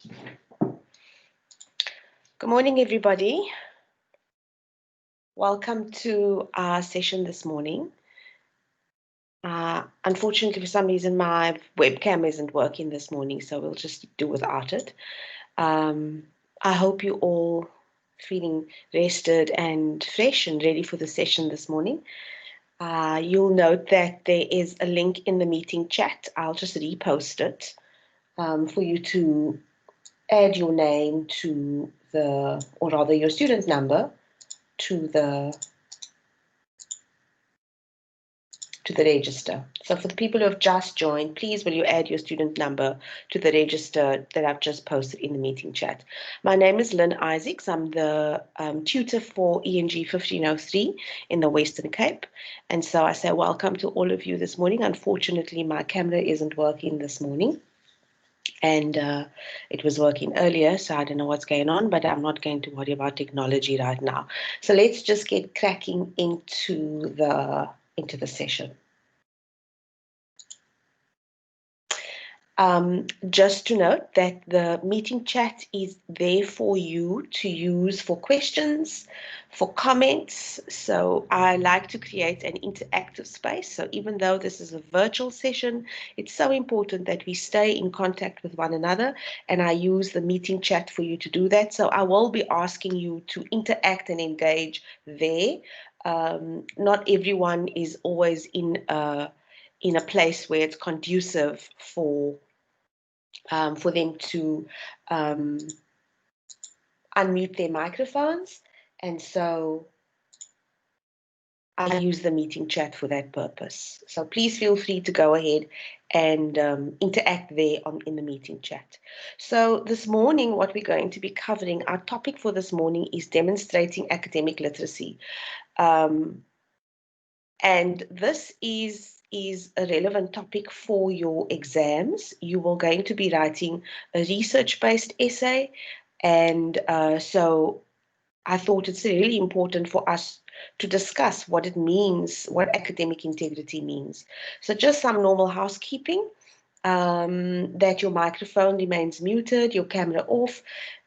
Good morning, everybody. Welcome to our session this morning. Unfortunately, for some reason, my webcam isn't working this morning, so we'll just do without it. I hope you're all feeling rested and fresh and ready for the session this morning. You'll note that there is a link in the meeting chat. I'll just repost it for you to add your name to the, or rather your student number to the register. So for the people who have just joined, please will you add your student number to the register that I've just posted in the meeting chat. My name is Lynn Isaacs. I'm the tutor for ENG1503 in the Western Cape. And so I say welcome to all of you this morning. Unfortunately, my camera isn't working this morning. And it was working earlier, so I don't know what's going on, but I'm not going to worry about technology right now. So let's just get cracking into the session. Just to note that the meeting chat is there for you to use for questions, for comments. So I like to create an interactive space. So even though this is a virtual session, it's so important that we stay in contact with one another, and I use the meeting chat for you to do that. So I will be asking you to interact and engage there. Not everyone is always in a place where it's conducive for them to unmute their microphones, and so I use the meeting chat for that purpose. So please feel free to go ahead and interact there in the meeting chat. So this morning, what we're going to be covering, our topic for this morning is demonstrating academic literacy. And this is a relevant topic for your exams. You are going to be writing a research-based essay, and so I thought it's really important for us to discuss what it means, what academic integrity means. So just some normal housekeeping, that your microphone remains muted, your camera off,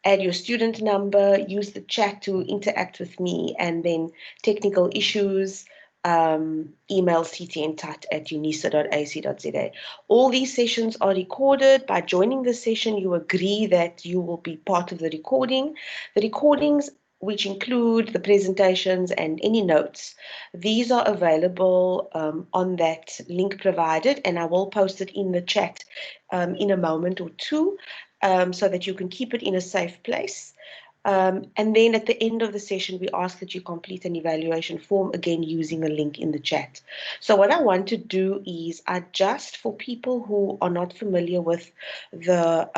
add your student number, use the chat to interact with me, and then technical issues, email ctntut@unisa.ac.za. All these sessions are recorded. By joining the session, you agree that you will be part of the recording. The recordings, which include the presentations and any notes, these are available on that link provided, and I will post it in the chat in a moment or two, so that you can keep it in a safe place. And then at the end of the session, we ask that you complete an evaluation form, again using a link in the chat. So what I want to do is adjust for people who are not familiar with the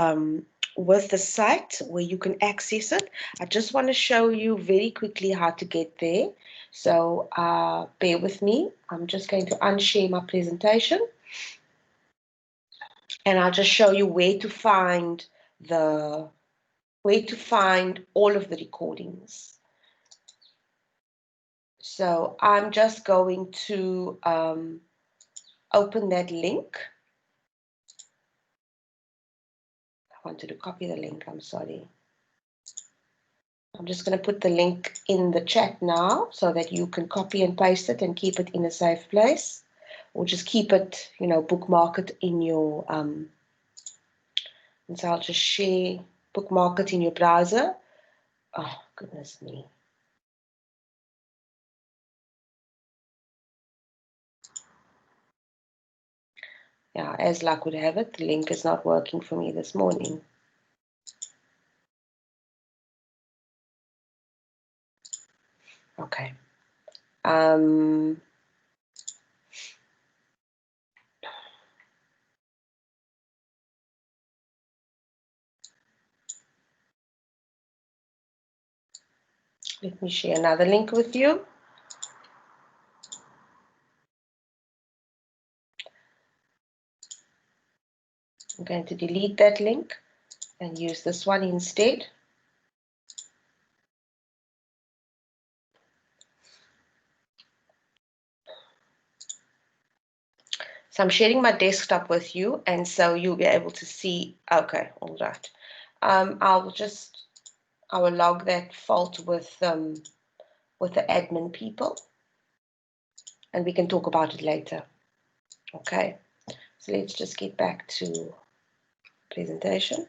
site where you can access it. I just want to show you very quickly how to get there. So bear with me. I'm just going to unshare my presentation, and I'll just show you where to find all of the recordings. So I'm just going to open that link. I wanted to copy the link, I'm sorry. I'm just going to put the link in the chat now so that you can copy and paste it and keep it in a safe place, or just keep it, bookmark it in your, and so I'll just share, bookmark it in your browser. Oh, goodness me. Yeah, as luck would have it, the link is not working for me this morning. Okay. Let me share another link with you. I'm going to delete that link and use this one instead. So I'm sharing my desktop with you, and so you'll be able to see. Okay, all right. I will log that fault with the admin people, and we can talk about it later. Okay, so let's just get back to presentation.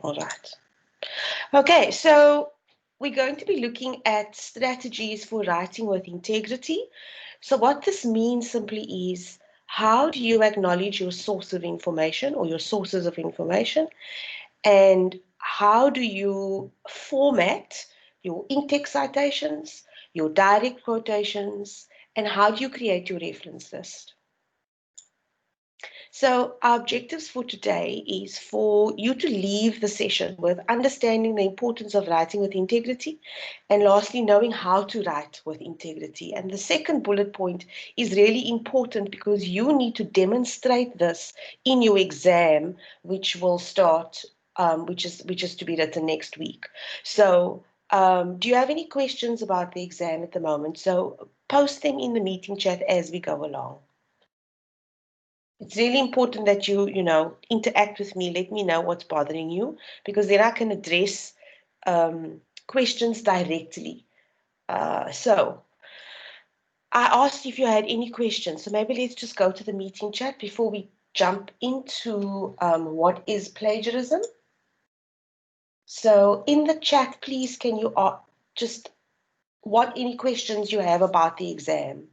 All right. Okay, so we're going to be looking at strategies for writing with integrity. So what this means simply is, how do you acknowledge your source of information or your sources of information? And how do you format your in-text citations, your direct quotations, and how do you create your reference list? So our objectives for today is for you to leave the session with understanding the importance of writing with integrity, and lastly, knowing how to write with integrity. And the second bullet point is really important because you need to demonstrate this in your exam, which will start, which is to be written next week. So do you have any questions about the exam at the moment? So post them in the meeting chat as we go along. It's really important that you interact with me. Let me know what's bothering you, because then I can address questions directly. So I asked if you had any questions. So maybe let's just go to the meeting chat before we jump into what is plagiarism. So in the chat, please, can you just any questions you have about the exam?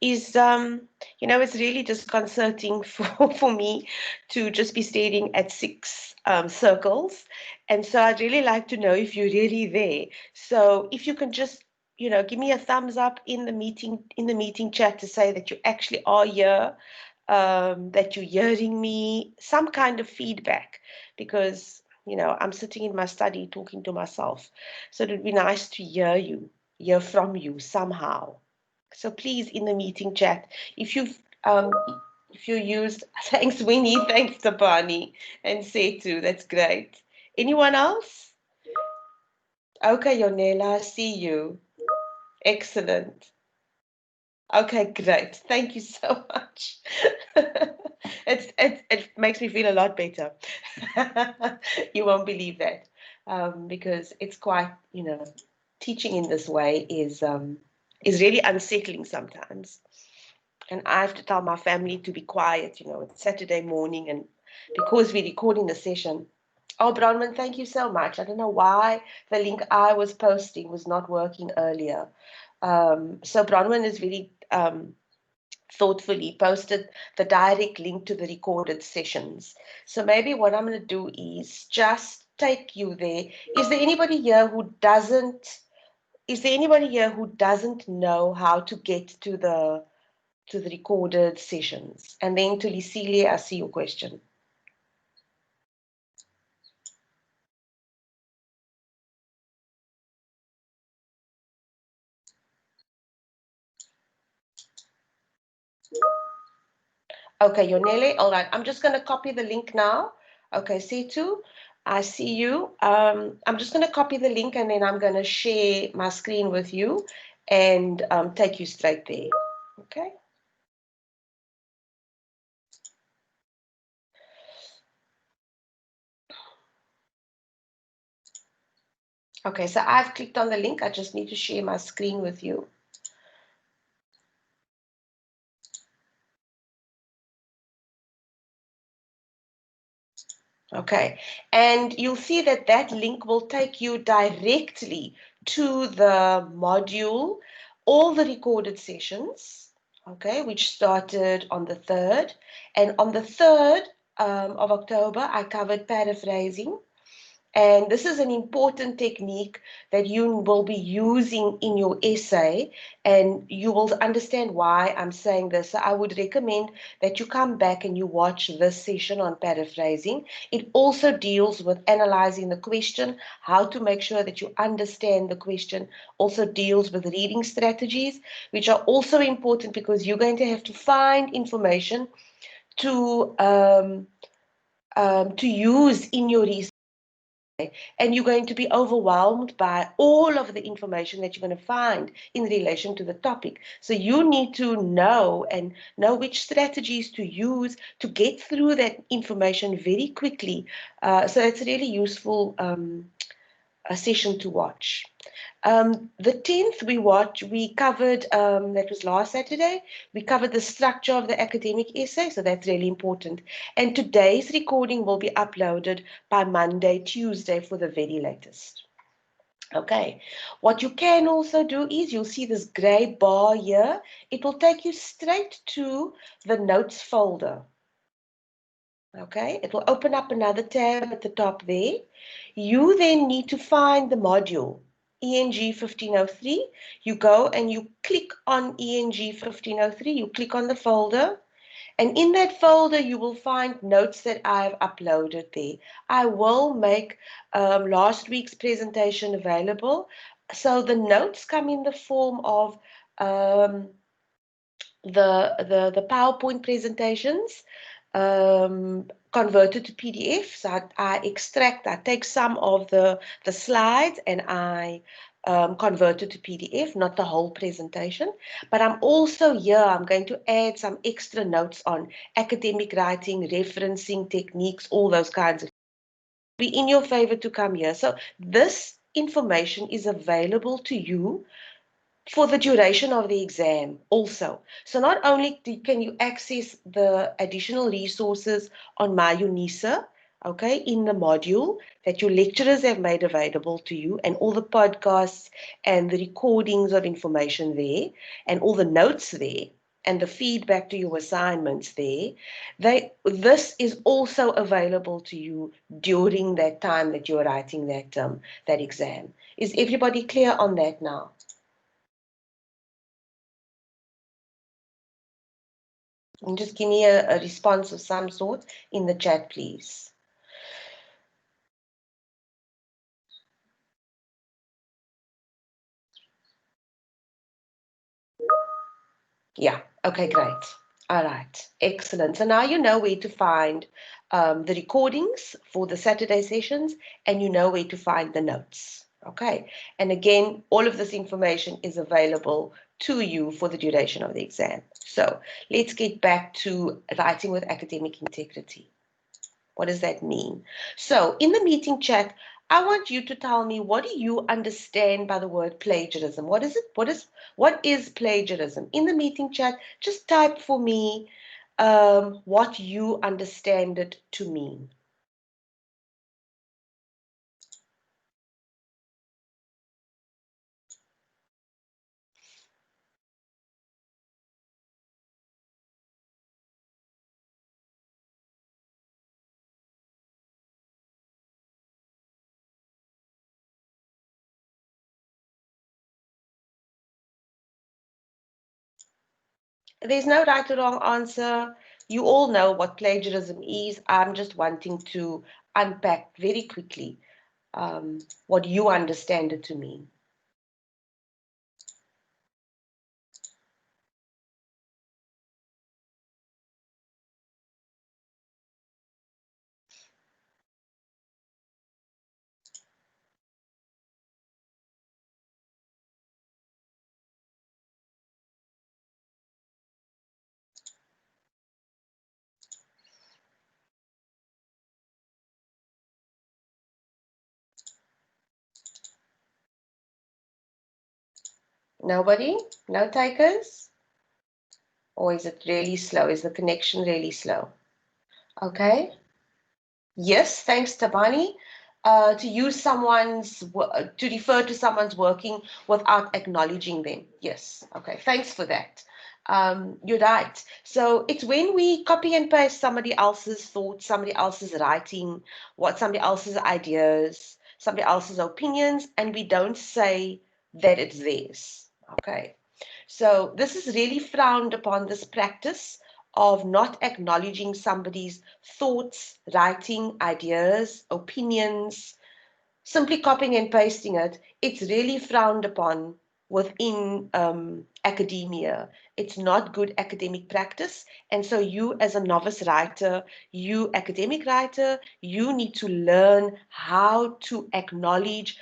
Is it's really disconcerting for me to just be staring at six circles, and so I'd really like to know if you're really there. So if you can just give me a thumbs up in the meeting chat to say that you actually are here, that you're hearing me, some kind of feedback, because I'm sitting in my study talking to myself, so it would be nice to hear from you somehow. So please, in the meeting chat, if you used thanks Winnie, thanks Tabani, and Setu, that's great. Anyone else? Okay, Yonela, I see you. Excellent. Okay, great. Thank you so much. It makes me feel a lot better. You won't believe that, because it's quite, teaching in this way is really unsettling sometimes. And I have to tell my family to be quiet, it's Saturday morning, and because we're recording the session. Oh, Bronwyn, thank you so much. I don't know why the link I was posting was not working earlier. So Bronwyn is really thoughtfully posted the direct link to the recorded sessions. So maybe what I'm going to do is just take you there. Is there anybody here who doesn't? Is there anybody here who doesn't know how to get to the recorded sessions? And then to Licilia, I see your question. Okay, Yonele, all right. I'm just going to copy the link now. Okay, Setu, I see you. I'm just going to copy the link, and then I'm going to share my screen with you and take you straight there. Okay. Okay, so I've clicked on the link. I just need to share my screen with you. Okay, and you'll see that that link will take you directly to the module, all the recorded sessions, okay, which started on the 3rd. And on the 3rd of October, I covered paraphrasing. And this is an important technique that you will be using in your essay, and you will understand why I'm saying this. So I would recommend that you come back and you watch this session on paraphrasing. It also deals with analyzing the question, how to make sure that you understand the question, also deals with reading strategies, which are also important because you're going to have to find information to use in your research, and you're going to be overwhelmed by all of the information that you're going to find in relation to the topic. So you need to know and know which strategies to use to get through that information very quickly. So it's a really useful a session to watch. The 10th we covered, that was last Saturday, we covered the structure of the academic essay, so that's really important. And today's recording will be uploaded by Monday, Tuesday for the very latest. Okay, what you can also do is you'll see this gray bar here. It will take you straight to the notes folder. Okay, it will open up another tab at the top there. You then need to find the module ENG1503. You go and you click on ENG1503. You click on the folder, and in that folder you will find notes that I've uploaded there. I will make last week's presentation available. So the notes come in the form of the PowerPoint presentations converted to PDF. So I take some of the slides and I convert it to PDF, not the whole presentation. But I'm also here, I'm going to add some extra notes on academic writing, referencing techniques, all those kinds of things. Be in your favor to come here. So this information is available to you for the duration of the exam also. So not only can you access the additional resources on MyUnisa, okay, in the module that your lecturers have made available to you, and all the podcasts and the recordings of information there, and all the notes there, and the feedback to your assignments there, this is also available to you during that time that you're writing that exam. Is everybody clear on that now? And just give me a response of some sort in the chat, please. Yeah, okay, great. All right, excellent. So now you know where to find the recordings for the Saturday sessions, and you know where to find the notes. Okay, and again, all of this information is available to you for the duration of the exam. So let's get back to writing with academic integrity. What does that mean? So in the meeting chat, I want you to tell me, what do you understand by the word plagiarism? What is it? What is plagiarism? In the meeting chat, just type for me what you understand it to mean. There's no right or wrong answer. You all know what plagiarism is. I'm just wanting to unpack very quickly what you understand it to mean. Nobody? No takers? Or is it really slow? Is the connection really slow? Okay. Yes, thanks, Tabani. To refer to someone's working without acknowledging them. Yes. Okay. Thanks for that. You're right. So it's when we copy and paste somebody else's thoughts, somebody else's writing, what somebody else's ideas, somebody else's opinions, and we don't say that it's theirs. Okay. So this is really frowned upon, this practice of not acknowledging somebody's thoughts, writing, ideas, opinions, simply copying and pasting it. It's really frowned upon within academia. It's not good academic practice. And so you as a novice writer, you academic writer, you need to learn how to acknowledge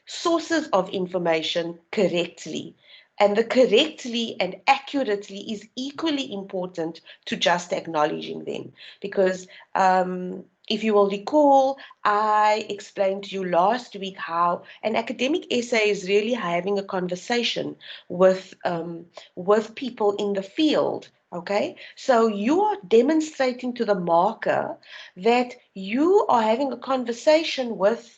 sources of information correctly. And the correctly and accurately is equally important to just acknowledging them. Because if you will recall, I explained to you last week how an academic essay is really having a conversation with people in the field. Okay, so you are demonstrating to the marker that you are having a conversation with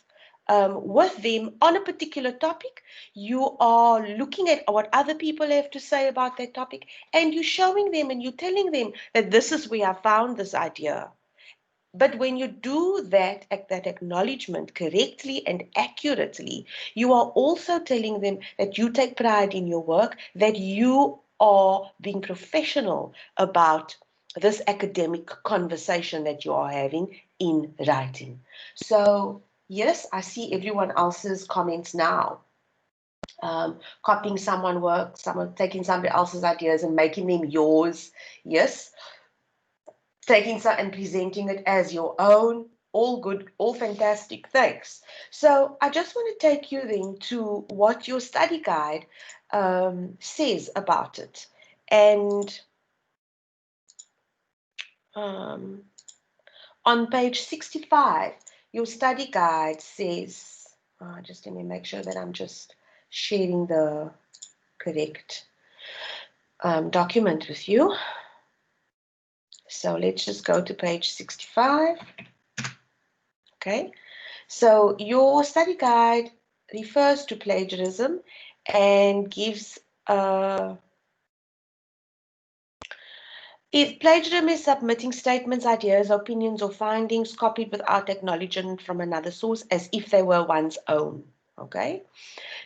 them on a particular topic. You are looking at what other people have to say about that topic, and you're showing them and you're telling them that this is where I found this idea. But when you do that acknowledgement correctly and accurately, you are also telling them that you take pride in your work, that you are being professional about this academic conversation that you are having in writing. So, yes, I see everyone else's comments now. Copying someone's work, someone taking somebody else's ideas and making them yours. Yes, taking some and presenting it as your own. All good, all fantastic, thanks. So I just want to take you then to what your study guide says about it. And um, on page 65, your study guide says, just let me make sure that I'm just sharing the correct document with you. So let's just go to page 65. Okay. So your study guide refers to plagiarism and gives if plagiarism is submitting statements, ideas, opinions, or findings copied without acknowledgement from another source as if they were one's own. Okay.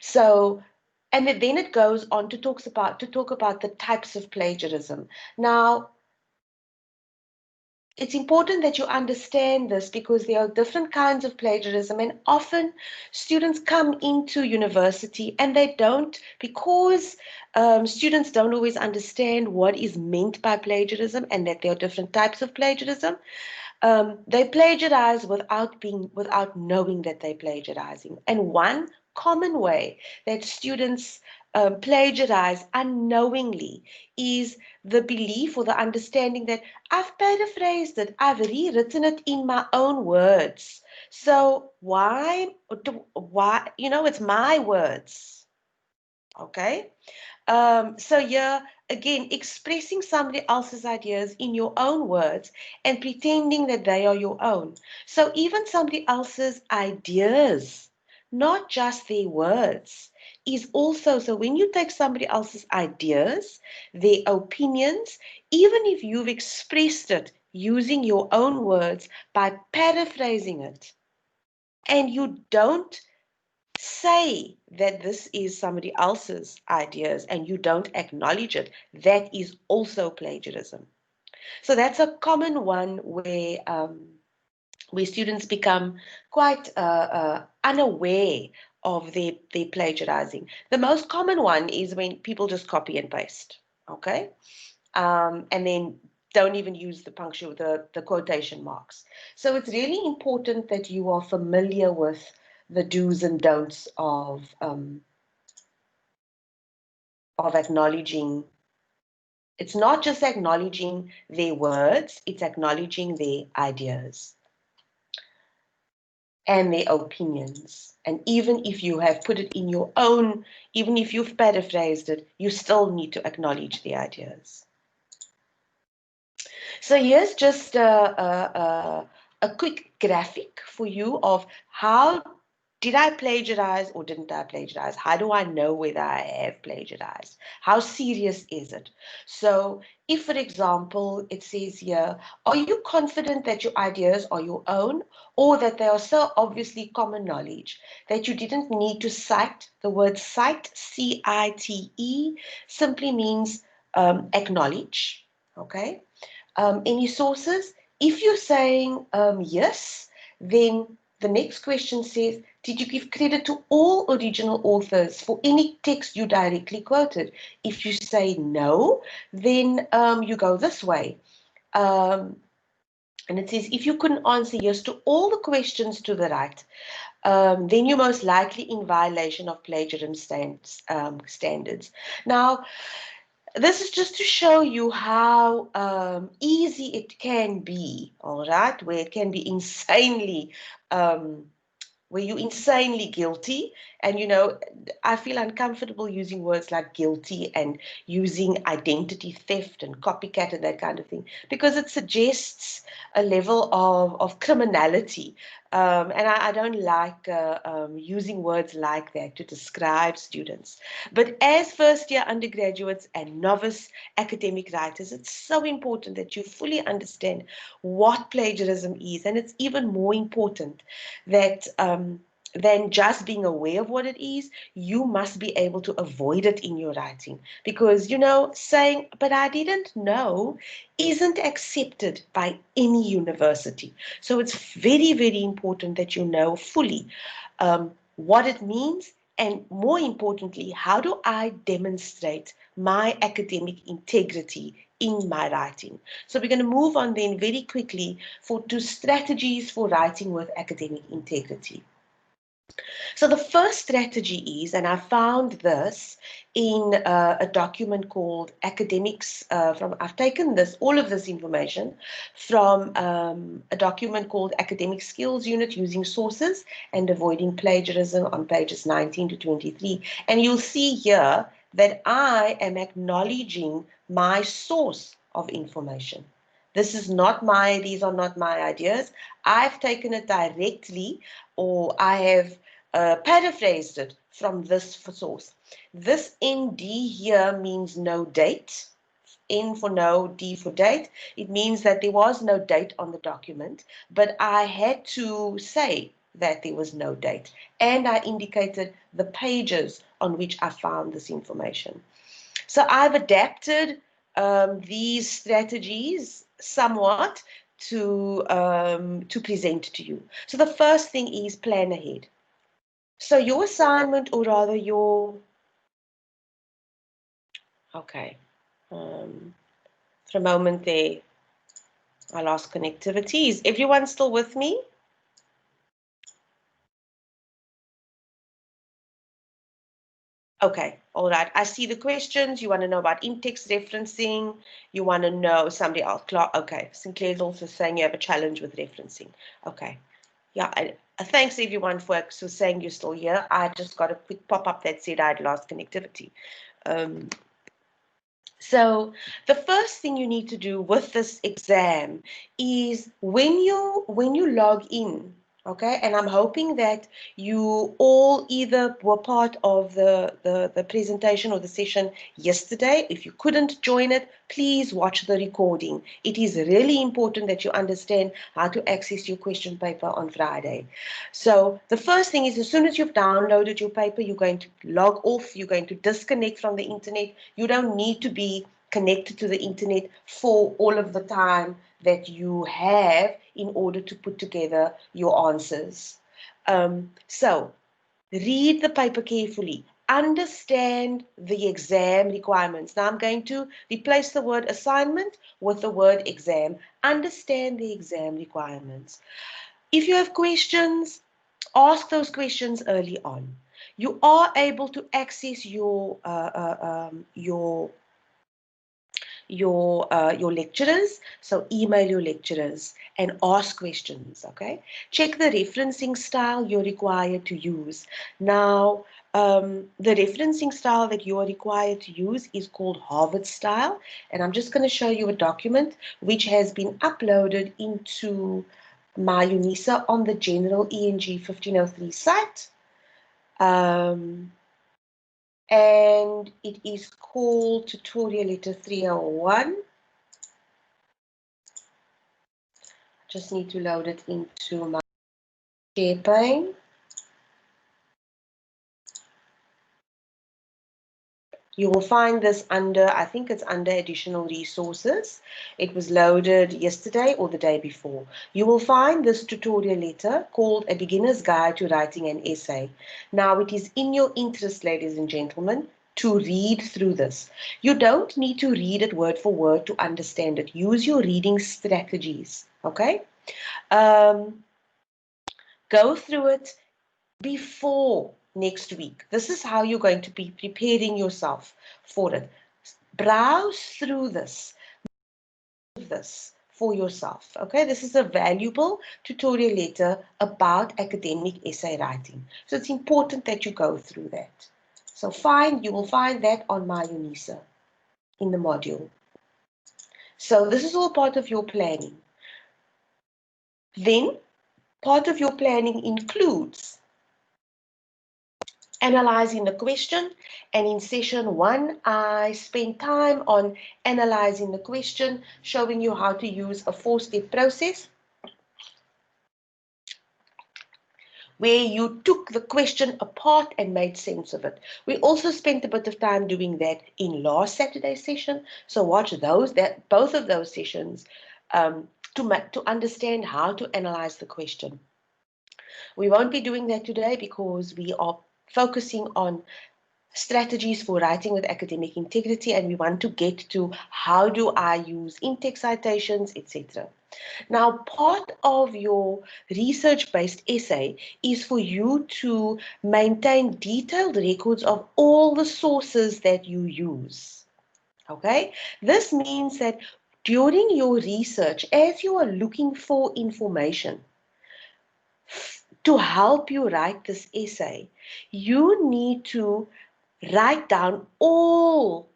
So and then it goes on to talk about the types of plagiarism. Now, it's important that you understand this because there are different kinds of plagiarism, and often students come into university and they don't, because students don't always understand what is meant by plagiarism and that there are different types of plagiarism. They plagiarize without knowing that they're plagiarizing. And one common way that students plagiarize unknowingly is the belief or the understanding that I've paraphrased it, I've rewritten it in my own words. So why, it's my words. Okay? So yeah, again, expressing somebody else's ideas in your own words and pretending that they are your own. So even somebody else's ideas, not just their words, is also, so when you take somebody else's ideas, their opinions, even if you've expressed it using your own words by paraphrasing it, and you don't say that this is somebody else's ideas and you don't acknowledge it, that is also plagiarism. So that's a common one where students become quite unaware of their plagiarizing. The most common one is when people just copy and paste, okay? And then don't even use the quotation marks. So it's really important that you are familiar with the do's and don'ts of acknowledging. It's not just acknowledging their words, it's acknowledging their ideas and their opinions. And even if you have put it in your own, even if you've paraphrased it, you still need to acknowledge the ideas. So here's just a quick graphic for you of how did I plagiarize or didn't I plagiarize? How do I know whether I have plagiarized? How serious is it? So if, for example, it says here, are you confident that your ideas are your own or that they are so obviously common knowledge that you didn't need to cite? The word cite, C-I-T-E, simply means acknowledge, okay? Any sources? If you're saying yes, then the next question says, did you give credit to all original authors for any text you directly quoted? If you say no, then you go this way. And it says, if you couldn't answer yes to all the questions to the right, then you're most likely in violation of plagiarism standards. Now, this is just to show you how easy it can be, all right, where it can be insanely where you're insanely guilty. And, you know, I feel uncomfortable using words like guilty and using identity theft and copycat and that kind of thing, because it suggests a level of criminality. And I don't like using words like that to describe students. But as first-year undergraduates and novice academic writers, it's so important that you fully understand what plagiarism is. And it's even more important that than just being aware of what it is, you must be able to avoid it in your writing. Because, you know, saying, but I didn't know, isn't accepted by any university. So it's very, very important that you know fully what it means, and more importantly, how do I demonstrate my academic integrity in my writing. So we're going to move on then very quickly to strategies for writing with academic integrity. So the first strategy is, and I found this in a document called Academics I've taken all of this information from a document called Academic Skills Unit Using Sources and Avoiding Plagiarism on pages 19 to 23. And you'll see here that I am acknowledging my source of information. These are not my ideas. I've taken it directly, or I have paraphrased it from this source. This ND here means no date. N for no, D for date. It means that there was no date on the document, but I had to say that there was no date. And I indicated the pages on which I found this information. So I've adapted these strategies somewhat to present to you. So the first thing is plan ahead. So your assignment, or rather okay, for a moment there, I lost connectivity. Is everyone still with me? Okay, all right. I see the questions. You want to know about in-text referencing. You want to know somebody else. Okay, Sinclair's also saying you have a challenge with referencing. Okay, yeah. Thanks everyone for saying you're still here. I just got a quick pop-up that said I'd lost connectivity. So the first thing you need to do with this exam is when you log in, okay, and I'm hoping that you all either were part of the presentation or the session yesterday. If you couldn't join it, please watch the recording. It is really important that you understand how to access your question paper on Friday. So the first thing is, as soon as you've downloaded your paper, you're going to log off, you're going to disconnect from the internet. You don't need to be connected to the internet for all of the time that you have in order to put together your answers. So read the paper carefully. Understand the exam requirements. Now I'm going to replace the word assignment with the word exam. Understand the exam requirements. If you have questions, ask those questions early on. You are able to access your lecturers, so email your lecturers and ask questions. Okay, check the referencing style you're required to use. Now the referencing style that you are required to use is called Harvard style, and I'm just going to show you a document which has been uploaded into my UNISA on the general ENG 1503 site. And it is called tutorial letter 301. Just need to load it into my share pane. You will find this under, I think it's under additional resources. It was loaded yesterday or the day before. You will find this tutorial letter called A Beginner's Guide to Writing an Essay. Now it is in your interest, ladies and gentlemen, to read through this. You don't need to read it word for word to understand it. Use your reading strategies, okay? Go through it before next week. This is how you're going to be preparing yourself for it. Browse through this for yourself. Okay, this is a valuable tutorial letter about academic essay writing. So it's important that you go through that. So you will find that on my UNISA in the module. So this is all part of your planning. Then part of your planning includes analyzing the question, and in session 1 I spent time on analyzing the question, showing you how to use a 4-step process where you took the question apart and made sense of it. We also spent a bit of time doing that in last Saturday's session, so watch both of those sessions to understand how to analyze the question. We won't be doing that today because we are focusing on strategies for writing with academic integrity, and we want to get to how do I use in-text citations, etc. Now, part of your research-based essay is for you to maintain detailed records of all the sources that you use. Okay, this means that during your research, as you are looking for information to help you write this essay, you need to write down all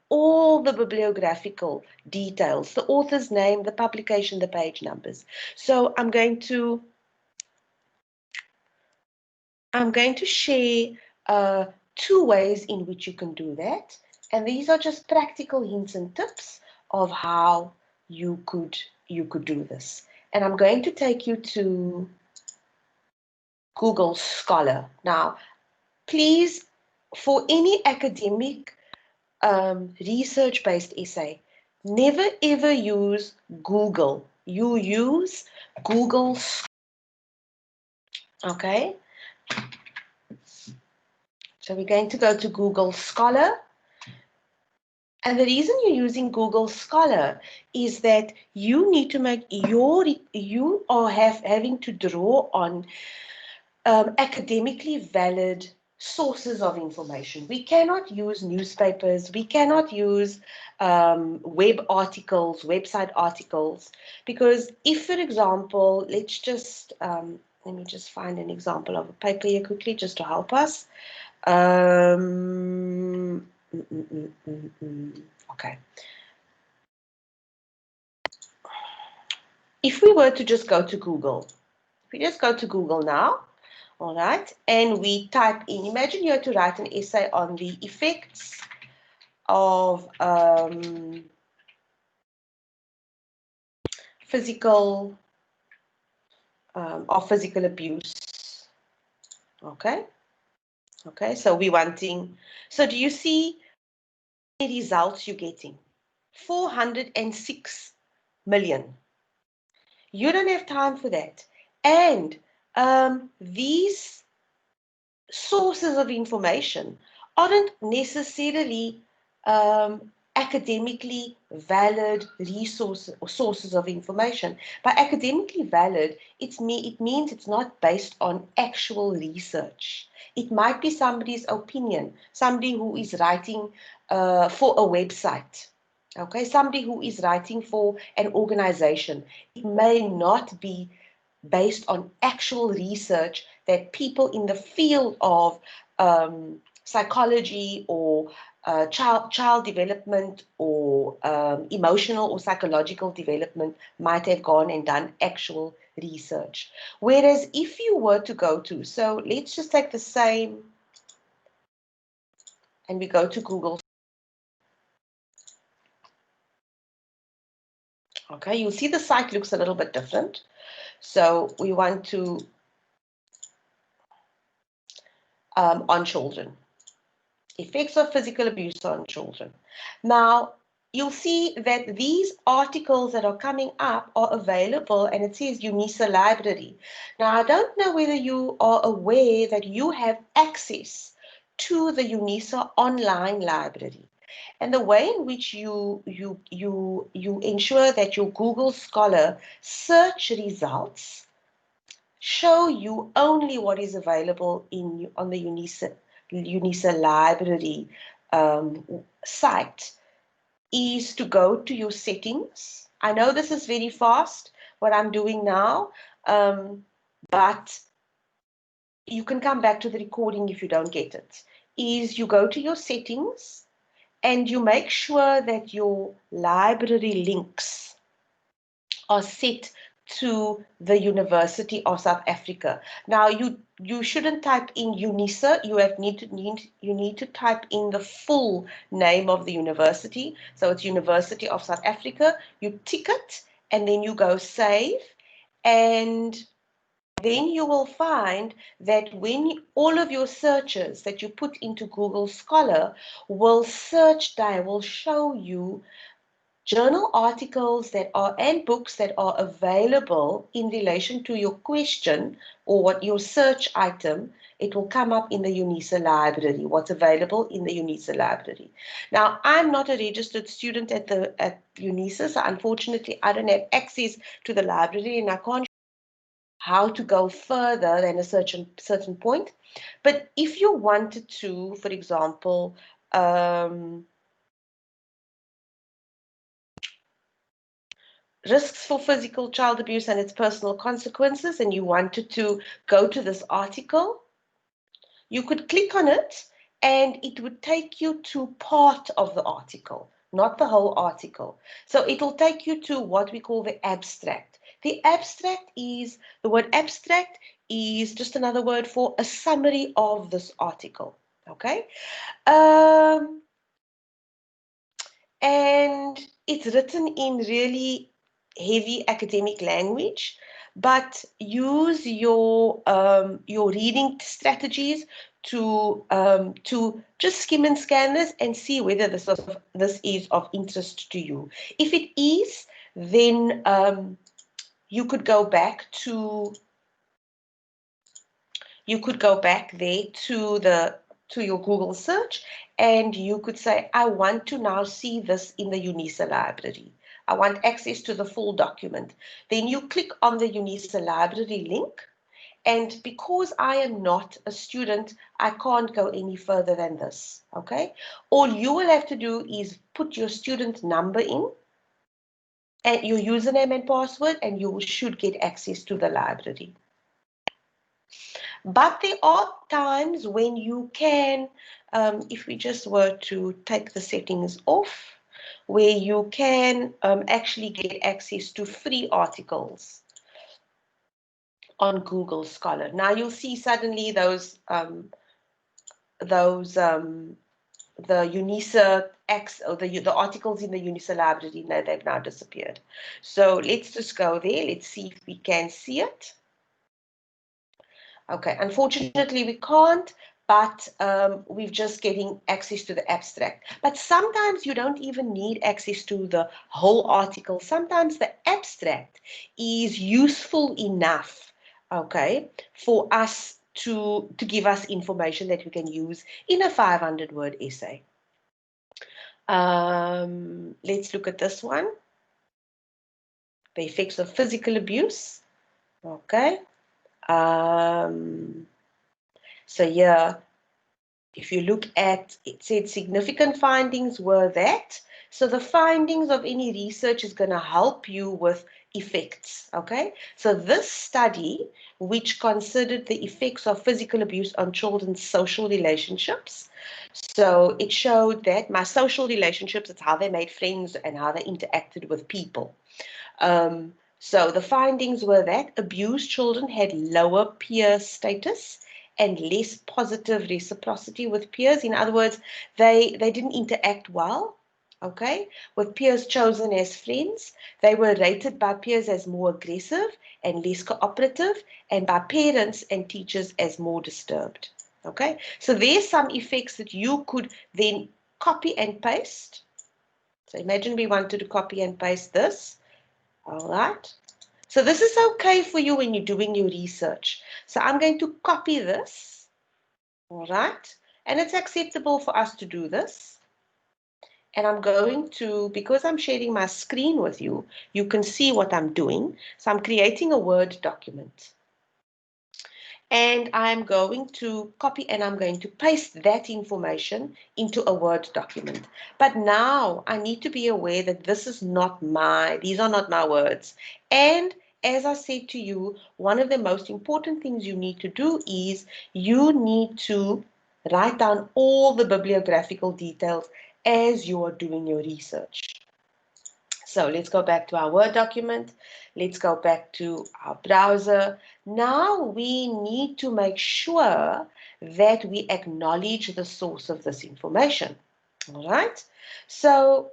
the bibliographical details, the author's name, the publication, the page numbers. So I'm going to share 2 ways in which you can do that, and these are just practical hints and tips of how you could do this. And I'm going to take you to Google Scholar. Now, please, for any academic research-based essay, never ever use Google. You use Google. Okay, so we're going to go to Google Scholar, and the reason you're using Google Scholar is that you need to make you are having to draw on academically valid sources of information. We cannot use newspapers, we cannot use web articles, website articles, because if, for example, let's just, let me just find an example of a paper here quickly just to help us. Okay. If we were to just go to Google, if we just go to Google now, all right, and we type in, imagine you had to write an essay on the effects of physical abuse. Okay, so we're wanting, so do you see the results you're getting? 406 million. You don't have time for that. And these sources of information aren't necessarily academically valid resources or sources of information. By academically valid, it means it's not based on actual research. It might be somebody's opinion, somebody who is writing for a website. Okay, somebody who is writing for an organization. It may not be based on actual research that people in the field of psychology or child development or emotional or psychological development might have gone and done actual research. Whereas if you were to go to, so let's just take the same and we go to Google. Okay, you'll see the site looks a little bit different. So we want to on children. Effects of physical abuse on children. Now, you'll see that these articles that are coming up are available, and it says UNISA Library. Now, I don't know whether you are aware that you have access to the UNISA online library. And the way in which you ensure that your Google Scholar search results show you only what is available on the UNISA library site is to go to your settings. I know this is very fast, what I'm doing now, but you can come back to the recording if you don't get it. Is you go to your settings and you make sure that your library links are set to the University of South Africa. Now you shouldn't type in UNISA. You need to type in the full name of the university. So it's University of South Africa. You tick it and then you go save, and then you will find that when all of your searches that you put into Google Scholar will show you journal articles that are and books that are available in relation to your question or what your search item. It will come up in the UNISA library, what's available in the UNISA library. Now, I'm not a registered student at UNISA, so unfortunately I don't have access to the library and I can't how to go further than a certain point. But if you wanted to, for example, risks for physical child abuse and its personal consequences, and you wanted to go to this article, you could click on it and it would take you to part of the article, not the whole article. So it'll take you to what we call the abstract. The word abstract is just another word for a summary of this article. Okay. And it's written in really heavy academic language, but use your reading strategies to just skim and scan this and see whether this is of interest to you. If it is, then you could go back there to your Google search, and you could say, I want to now see this in the UNISA library. I want access to the full document. Then you click on the UNISA library link, and because I am not a student, I can't go any further than this, okay? All you will have to do is put your student number in, and your username and password, and you should get access to the library. But there are times when you can, if we just were to take the settings off, where you can actually get access to free articles on Google Scholar. Now you'll see suddenly the UNISA or the articles in the UNISA library, no, they've now disappeared. So let's just go there. Let's see if we can see it. Okay, unfortunately we can't, but we're just getting access to the abstract. But sometimes you don't even need access to the whole article. Sometimes the abstract is useful enough, okay, for us to give us information that we can use in a 500-word essay. Let's look at this one. The effects of physical abuse. Okay. So here, if you look at, it said significant findings were that. So the findings of any research is going to help you with effects, okay? So this study, which considered the effects of physical abuse on children's social relationships, so it showed that my social relationships, it's how they made friends and how they interacted with people. So the findings were that abused children had lower peer status and less positive reciprocity with peers. In other words, they didn't interact well, okay, with peers chosen as friends. They were rated by peers as more aggressive and less cooperative, and by parents and teachers as more disturbed. Okay, so there's some effects that you could then copy and paste. So imagine we wanted to copy and paste this. All right. So this is okay for you when you're doing your research. So I'm going to copy this. All right. And it's acceptable for us to do this. And I'm going to, because I'm sharing my screen with you, you can see what I'm doing. So I'm creating a Word document. And I'm going to copy and I'm going to paste that information into a Word document. But now I need to be aware that these are not my words. And as I said to you, one of the most important things you need to do is you need to write down all the bibliographical details as you are doing your research. So let's go back to our Word document. Let's go back to our browser. Now we need to make sure that we acknowledge the source of this information. All right. So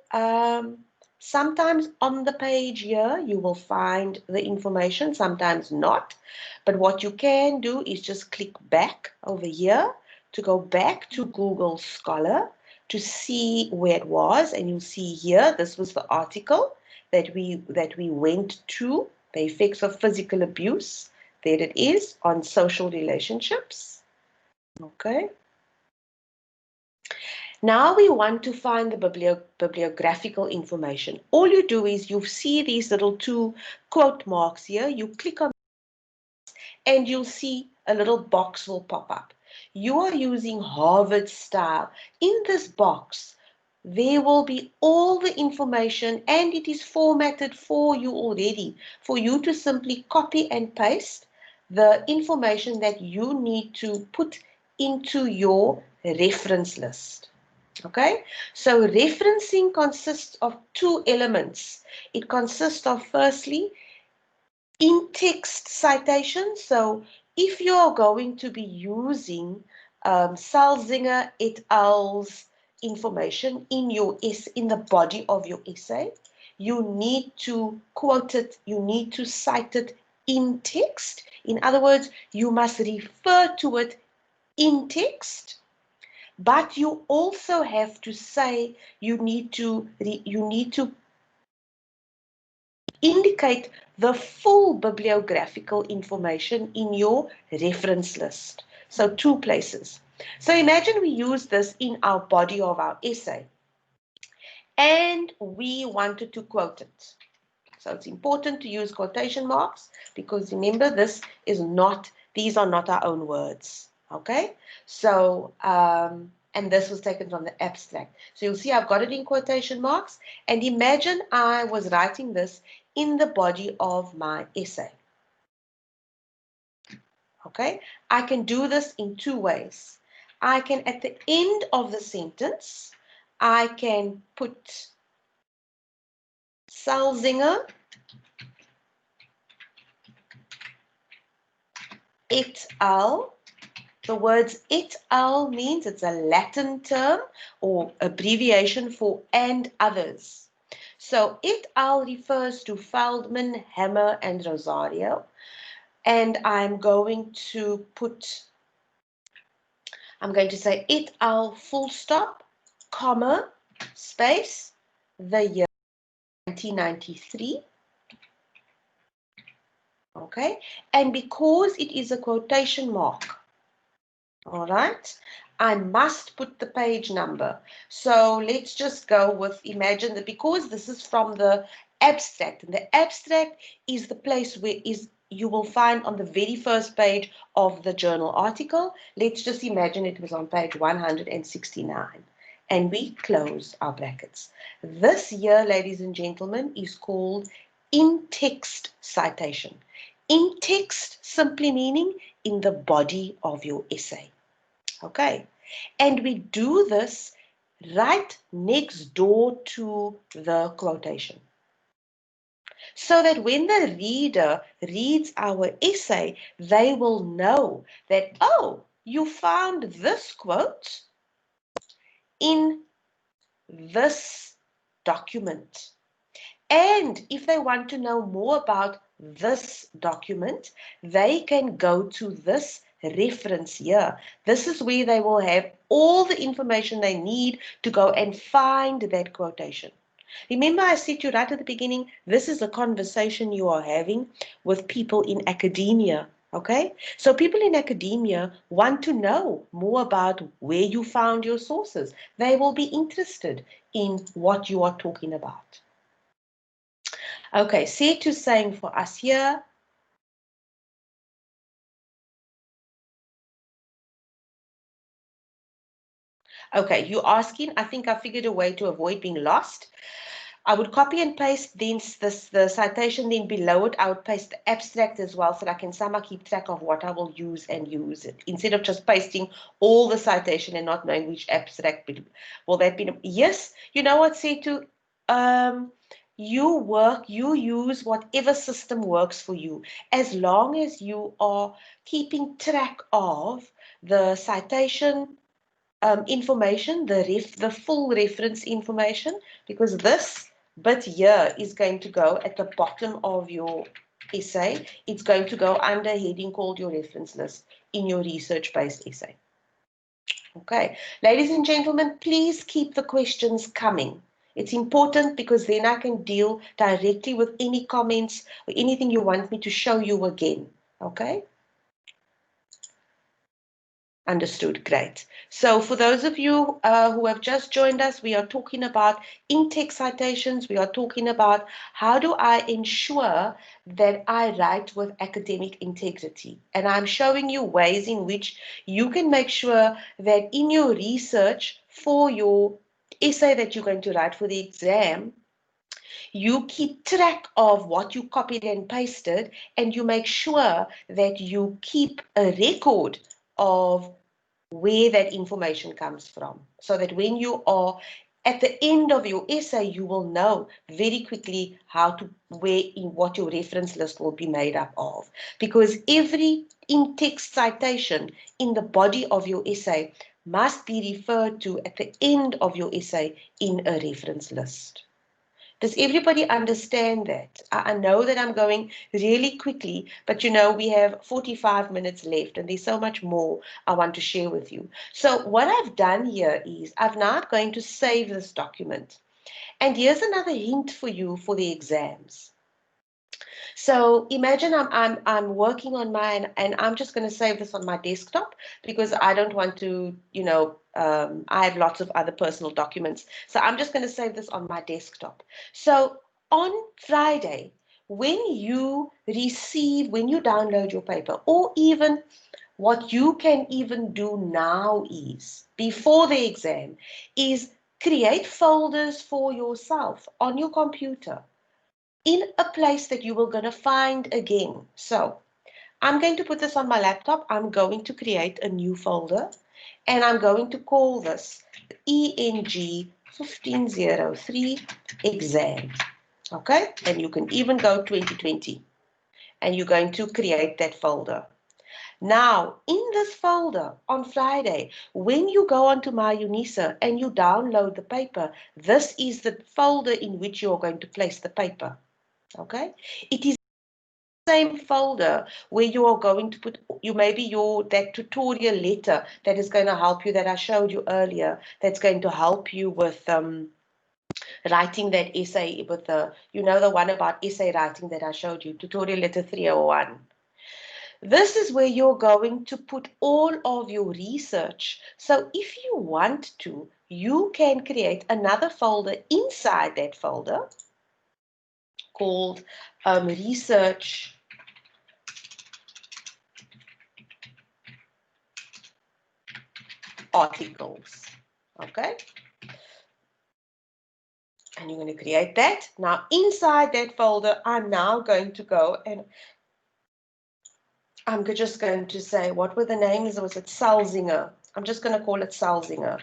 sometimes on the page here, you will find the information, sometimes not. But what you can do is just click back over here to go back to Google Scholar to see where it was, and you'll see here this was the article that we went to, the effects of physical abuse. There it is on social relationships. Okay. Now we want to find the bibliographical information. All you do is you see these little two quote marks here. You click on and you'll see a little box will pop up. You are using Harvard style. In this box, there will be all the information and it is formatted for you already, for you to simply copy and paste the information that you need to put into your reference list. Okay, so referencing consists of two elements. It consists of, firstly, in-text citation. So if you're going to be using Salzinger et al.'s information in the body of your essay, you need to quote it, you need to cite it in text. In other words, you must refer to it in text. But you also have to say you need to indicate the full bibliographical information in your reference list. So two places. So imagine we use this in our body of our essay and we wanted to quote it. So it's important to use quotation marks because remember these are not our own words. Okay, so and this was taken from the abstract. So you'll see I've got it in quotation marks, and imagine I was writing this in the body of my essay. Okay, I can do this in two ways. I can, at the end of the sentence, I can put Salzinger et al. The words et al. Means it's a Latin term or abbreviation for and others. So et al. Refers to Feldman, Hammer, and Rosario. And I'm going to say et al. Full stop, comma, space, the year 1993. Okay, and because it is a quotation mark, all right, I must put the page number. So let's just go with, imagine that because this is from the abstract, and the abstract is the place where you will find on the very first page of the journal article. Let's just imagine it was on page 169. And we close our brackets. This here, ladies and gentlemen, is called in-text citation. In-text simply meaning in the body of your essay. Okay, and we do this right next door to the quotation. So that when the reader reads our essay, they will know that, oh, you found this quote in this document. And if they want to know more about this document, they can go to this reference here. This is where they will have all the information they need to go and find that quotation. Remember, I said to you right at the beginning, this is a conversation you are having with people in academia. Okay, so people in academia want to know more about where you found your sources. They will be interested in what you are talking about. Okay, Setu saying for us here. Okay, you're asking, I think I figured a way to avoid being lost. I would copy and paste the citation, then below it, I would paste the abstract as well so that I can somehow keep track of what I will use and use it. Instead of just pasting all the citation and not knowing which abstract will that be. Yes, you know what, Setu? You use whatever system works for you, as long as you are keeping track of the citation information, the full reference information, because this bit here is going to go at the bottom of your essay. It's going to go under a heading called your reference list in your research-based essay. Okay, ladies and gentlemen, please keep the questions coming. It's important because then I can deal directly with any comments or anything you want me to show you again. Okay? Understood. Great. So for those of you who have just joined us, we are talking about in-text citations. We are talking about how do I ensure that I write with academic integrity. And I'm showing you ways in which you can make sure that in your research for your essay that you're going to write for the exam, you keep track of what you copied and pasted, and you make sure that you keep a record of where that information comes from, so that when you are at the end of your essay, you will know very quickly what your reference list will be made up of. Because every in-text citation in the body of your essay must be referred to at the end of your essay in a reference list. Does everybody understand that? I know that I'm going really quickly, but you know, we have 45 minutes left and there's so much more I want to share with you. So what I've done here is I've now going to save this document. And here's another hint for you for the exams. So imagine I'm working on mine and I'm just going to save this on my desktop because I don't want to, I have lots of other personal documents. So I'm just going to save this on my desktop. So on Friday, when you download your paper, or even what you can even do now is, before the exam, is create folders for yourself on your computer in a place that you were going to find again. So I'm going to put this on my laptop. I'm going to create a new folder and I'm going to call this ENG1503 exam. Okay, and you can even go 2020 and you're going to create that folder. Now, in this folder on Friday, when you go onto my UNISA and you download the paper, this is the folder in which you're going to place the paper. Okay, it is the same folder where you are going to put that tutorial letter that is going to help you, that I showed you earlier, that's going to help you with writing that essay with the one about essay writing that I showed you, tutorial letter 301. This is where you're going to put all of your research. So if you want to, you can create another folder inside that folder called research articles. Okay, and you're going to create that. Now inside that folder, I'm now going to go and I'm just going to say, what were the names? Was it Salzinger? I'm just going to call it Salzinger.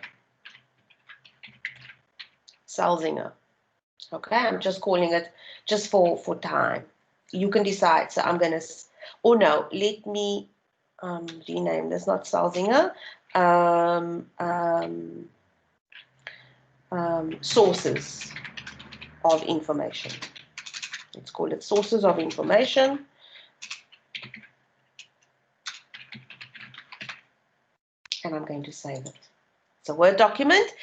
Salzinger. Okay, I'm just calling it just for time. You can decide. So I'm going to, or no, let me rename this, not Salzinger, sources of information. Let's call it sources of information. And I'm going to save it. It's a Word document.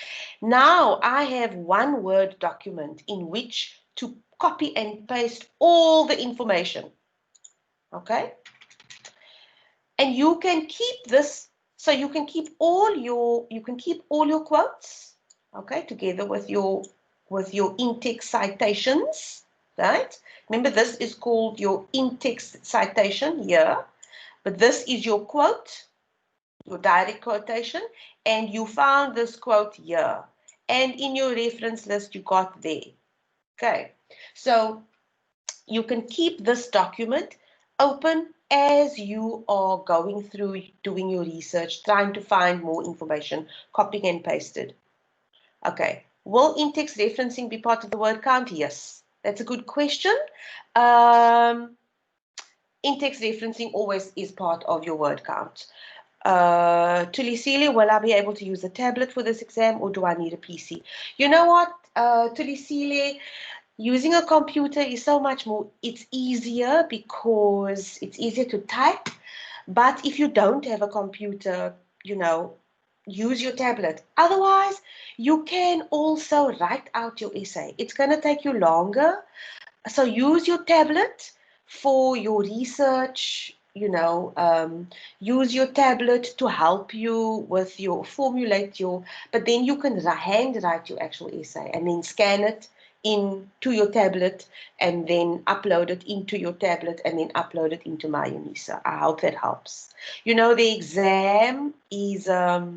Now I have one Word document in which to copy and paste all the information. Okay? And you can keep this, so you can keep all your quotes, okay, together with your in-text citations, right? Remember, this is called your in-text citation here, but this is your quote, your direct quotation, and you found this quote here, and in your reference list you got there. Okay, so you can keep this document open as you are going through doing your research, trying to find more information, copying and pasted. Okay, will in-text referencing be part of the word count? Yes, that's a good question. In-text referencing always is part of your word count. Tulisile, will I be able to use a tablet for this exam, or do I need a PC? You know what, Tulisile, using a computer is so much more, it's easier because it's easier to type. But if you don't have a computer, you know, use your tablet. Otherwise, you can also write out your essay. It's going to take you longer. So use your tablet for your research, you know, use your tablet to help you with your but then you can hand write your actual essay and then scan it into your tablet and then upload it into your tablet and then upload it into MyUnisa. I hope that helps. You know, the exam is not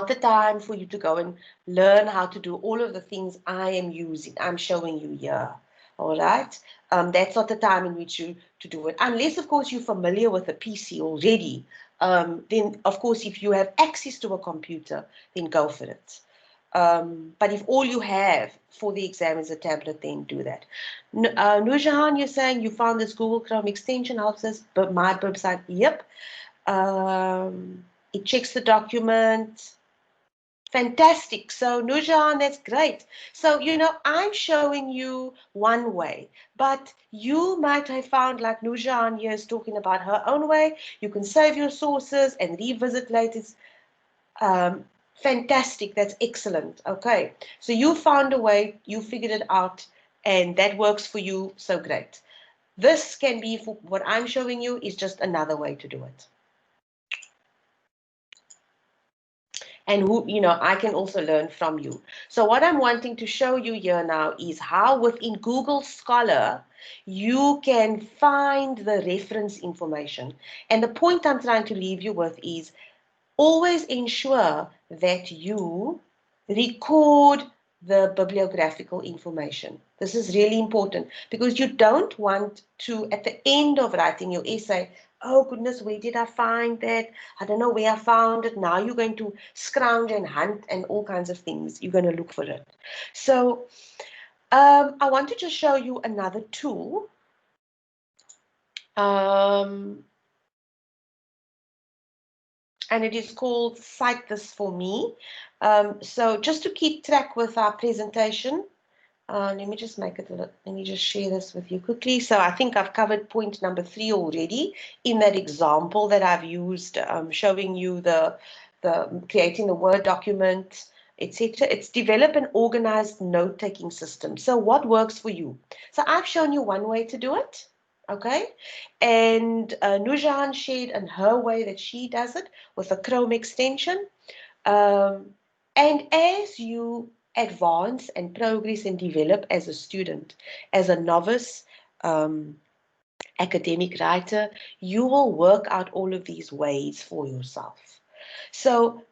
the time for you to go and learn how to do all of the things I'm showing you here. All right, that's not the time in which you to do it, unless of course you're familiar with a PC already. Then of course if you have access to a computer, then go for it. But if all you have for the exam is a tablet, then do that. Nurjahan, you're saying you found this Google Chrome extension helps us, but my website, yep. It checks the document. Fantastic. So, Nurjahan, that's great. So, you know, I'm showing you one way, but you might have found, like Nurjahan here is talking about her own way. You can save your sources and revisit later. Fantastic. That's excellent. Okay. So you found a way, you figured it out, and that works for you. So great. This can be, for what I'm showing you is just another way to do it. And who, you know, I can also learn from you. So what I'm wanting to show you here now is how within Google Scholar you can find the reference information. And the point I'm trying to leave you with is always ensure that you record the bibliographical information. This is really important because you don't want to, at the end of writing your essay, oh goodness, where did I find that? I don't know where I found it. Now you're going to scrounge and hunt and all kinds of things. You're going to look for it. So I want to just show you another tool. And it is called Cite This For Me. So just to keep track with our presentation, let me just make it a little, let me just share this with you quickly. So I think I've covered point number 3 already in that example that I've used, showing you the creating a Word document, etc. It's develop an organized note-taking system. So what works for you? So I've shown you one way to do it. Okay, and Nurjahan shared in her way that she does it with a Chrome extension. And as you advance and progress and develop as a student, as a novice academic writer, you will work out all of these ways for yourself. So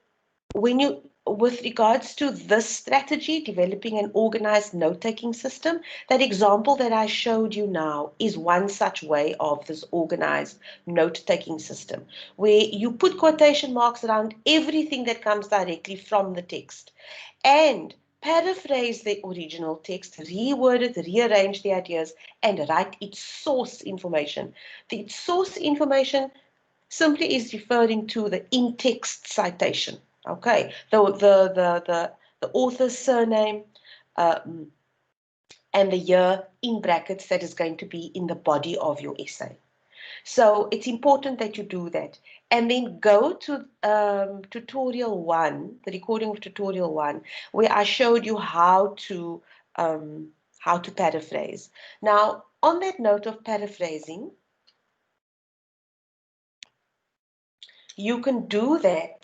when you, with regards to this strategy, developing an organized note-taking system, that example that I showed you now is one such way of this organized note-taking system, where you put quotation marks around everything that comes directly from the text and paraphrase the original text, reword it, rearrange the ideas, and write its source information. The source information simply is referring to the in-text citation. Okay, the author's surname and the year in brackets that is going to be in the body of your essay. So it's important that you do that. And then go to tutorial 1, the recording of tutorial 1, where I showed you how to paraphrase. Now, on that note of paraphrasing, you can do that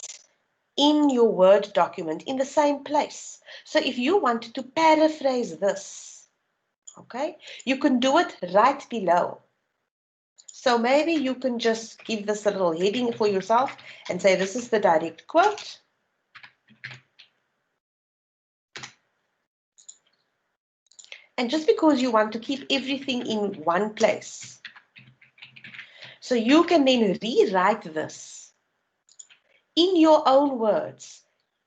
in your Word document in the same place. So if you wanted to paraphrase this, okay, you can do it right below. So maybe you can just give this a little heading for yourself and say this is the direct quote. And just because you want to keep everything in one place, so you can then rewrite this in your own words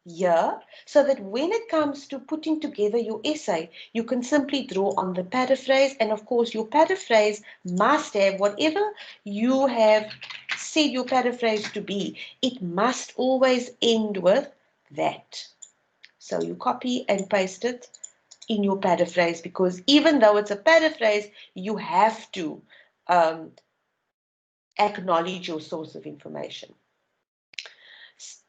here, so that when it comes to putting together your essay, you can simply draw on the paraphrase. And of course, your paraphrase must have whatever you have said your paraphrase to be. It must always end with that. So you copy and paste it in your paraphrase, because even though it's a paraphrase, you have to acknowledge your source of information.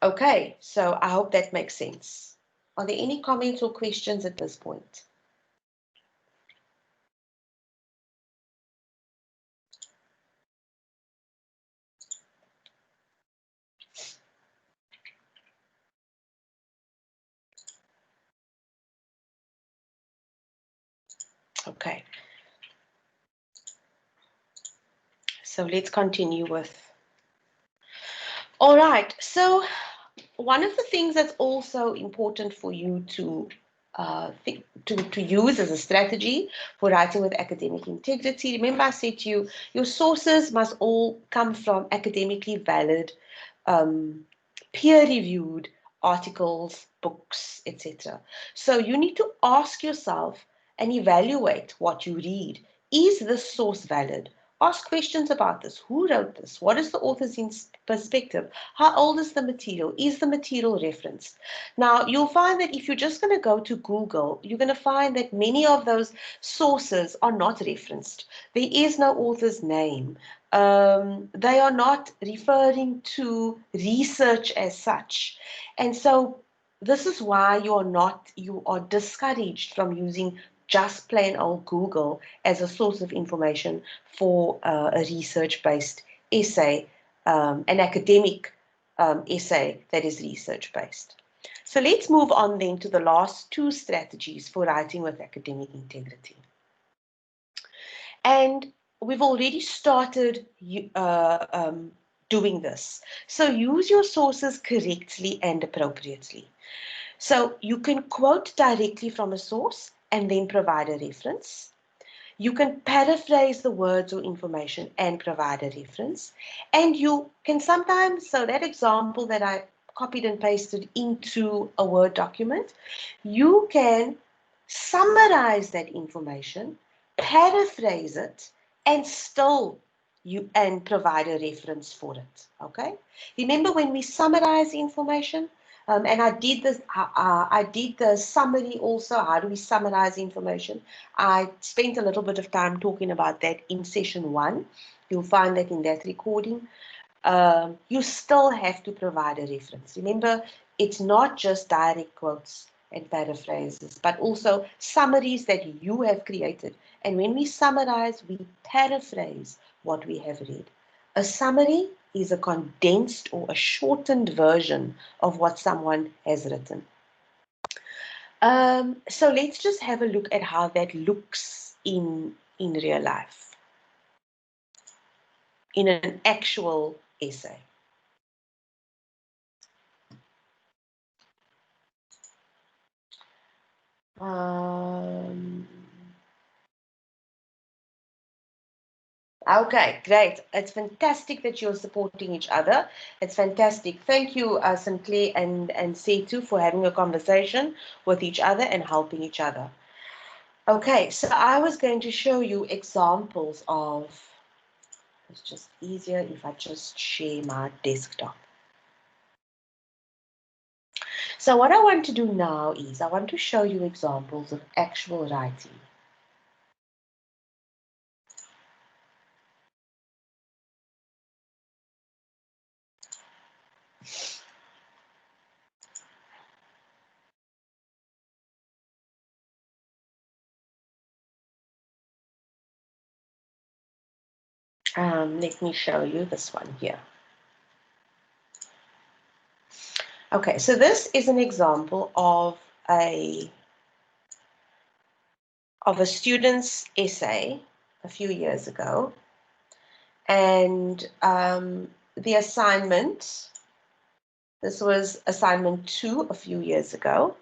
Okay, so I hope that makes sense. Are there any comments or questions at this point? Okay. So let's continue with. All right. So one of the things that's also important for you to use as a strategy for writing with academic integrity. Remember, I said to you, your sources must all come from academically valid, peer-reviewed articles, books, etc. So you need to ask yourself and evaluate what you read. Is this source valid? Ask questions about this. Who wrote this? What is the author's perspective? How old is the material? Is the material referenced? Now, you'll find that if you're just going to go to Google, you're going to find that many of those sources are not referenced. There is no author's name. They are not referring to research as such. And so this is why you are discouraged from using just plain old Google as a source of information for a research-based essay, an academic essay that is research-based. So let's move on then to the last two strategies for writing with academic integrity. And we've already started doing this. So use your sources correctly and appropriately. So you can quote directly from a source and then provide a reference. You can paraphrase the words or information and provide a reference. And you can sometimes, so that example that I copied and pasted into a Word document, you can summarize that information, paraphrase it, and still provide a reference for it. Okay? Remember when we summarize information, and I did this. I did the summary also. How do we summarize information? I spent a little bit of time talking about that in session 1. You'll find that in that recording. You still have to provide a reference. Remember, it's not just direct quotes and paraphrases, but also summaries that you have created. And when we summarize, we paraphrase what we have read. A summary is a condensed or a shortened version of what someone has written. So let's just have a look at how that looks in real life, in an actual essay. Okay, great. It's fantastic that you're supporting each other. It's fantastic. Thank you, Sinclair and Setu, for having a conversation with each other and helping each other. Okay, so I was going to show you examples of It's just easier if I just share my desktop. So what I want to do now is I want to show you examples of actual writing. Let me show you this one here. Okay, so this is an example of a student's essay a few years ago, and the assignment, this was assignment 2 a few years ago,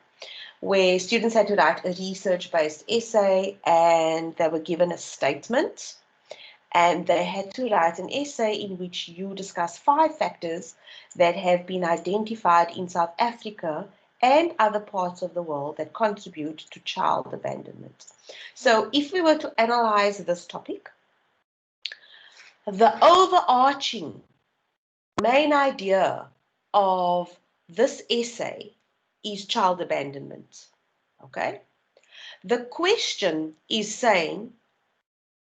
where students had to write a research-based essay, and they were given a statement, and they had to write an essay in which you discuss 5 factors that have been identified in South Africa and other parts of the world that contribute to child abandonment. So if we were to analyze this topic, the overarching main idea of this essay is child abandonment. Okay? The question is saying,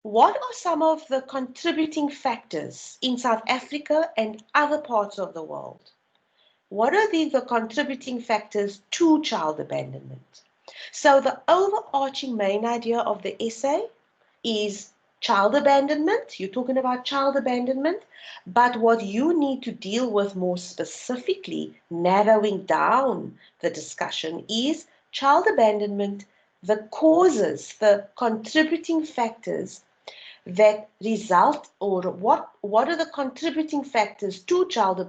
what are some of the contributing factors in South Africa and other parts of the world? What are the contributing factors to child abandonment? So the overarching main idea of the essay is child abandonment. You're talking about child abandonment, but what you need to deal with more specifically, narrowing down the discussion, is child abandonment, the causes, the contributing factors that result, or what are the contributing factors to child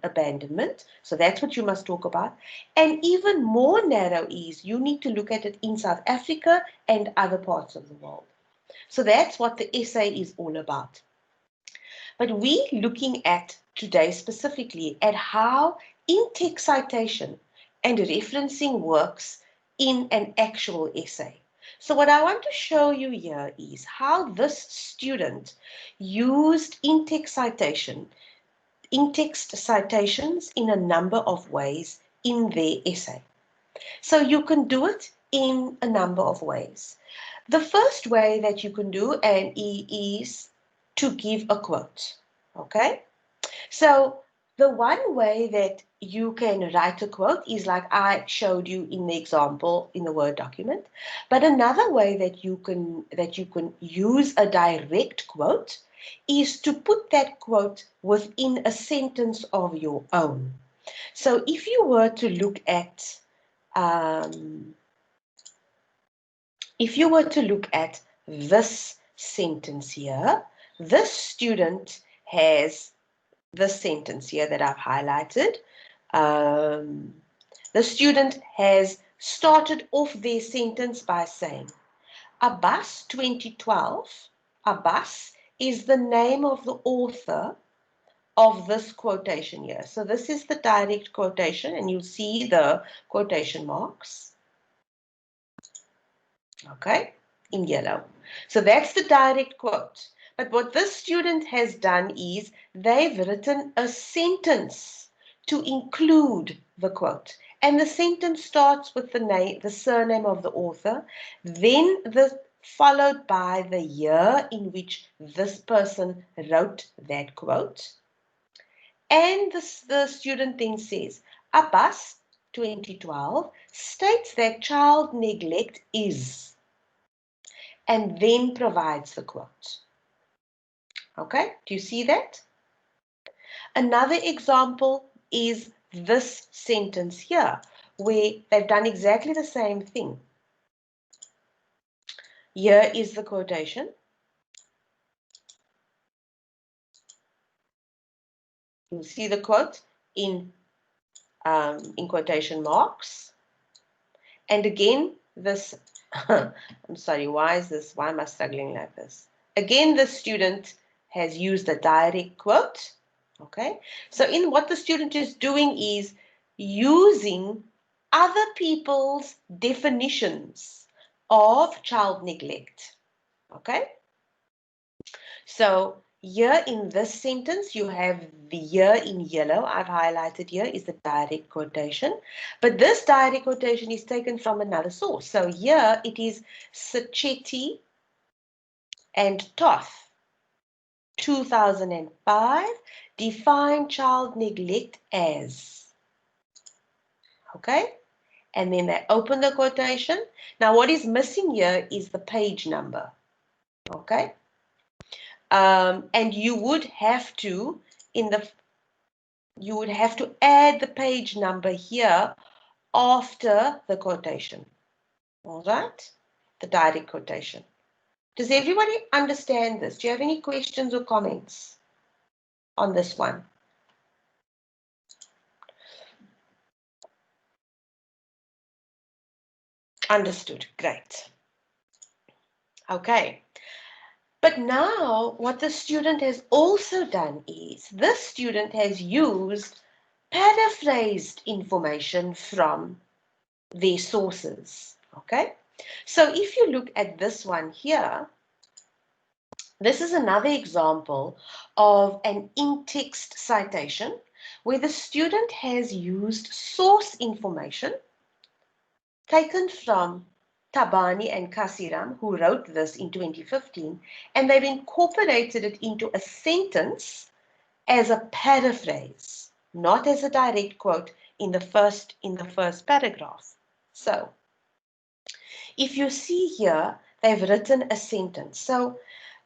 abandonment. So that's what you must talk about. And even more narrow is you need to look at it in South Africa and other parts of the world. So that's what the essay is all about. But we're looking at today specifically at how in-text citation and referencing works in an actual essay. So what I want to show you here is how this student used in-text citations in a number of ways in their essay. So you can do it in a number of ways. The first way that you can do is to give a quote. Okay? So the one way that you can write a quote is like I showed you in the example in the Word document. But another way that you can use a direct quote is to put that quote within a sentence of your own. So if you were to look at this sentence here, this student has this sentence here that I've highlighted. The student has started off their sentence by saying, Abbas 2012, Abbas is the name of the author of this quotation here. So this is the direct quotation, and you'll see the quotation marks. Okay, in yellow. So that's the direct quote. But what this student has done is they've written a sentence to include the quote. And the sentence starts with the name, the surname of the author, then followed by the year in which this person wrote that quote. And the student then says, Abbas 2012 states that child neglect is, and then provides the quote. Okay, do you see that? Another example is this sentence here, where they've done exactly the same thing. Here is the quotation. You'll see the quote in quotation marks. And again, this, I'm sorry, why am I struggling like this? Again, the student has used a direct quote. Okay, so in what the student is doing is using other people's definitions of child neglect. Okay, so Here in this sentence, you have the here in yellow. I've highlighted here is the direct quotation. But this direct quotation is taken from another source. So here it is Sacchetti and Toth, 2005, define child neglect as. Okay? And then they open the quotation. Now what is missing here is the page number. Okay? And you would have to add the page number here after the quotation. All right? The direct quotation. Does everybody understand this? Do you have any questions or comments on this one? Understood. Great. Okay. But now what the student has also done is this student has used paraphrased information from their sources. Okay. So if you look at this one here, this is another example of an in-text citation where the student has used source information taken from Tabani and Kasiram, who wrote this in 2015, and they've incorporated it into a sentence as a paraphrase, not as a direct quote in the first paragraph. So, if you see here, they've written a sentence. So,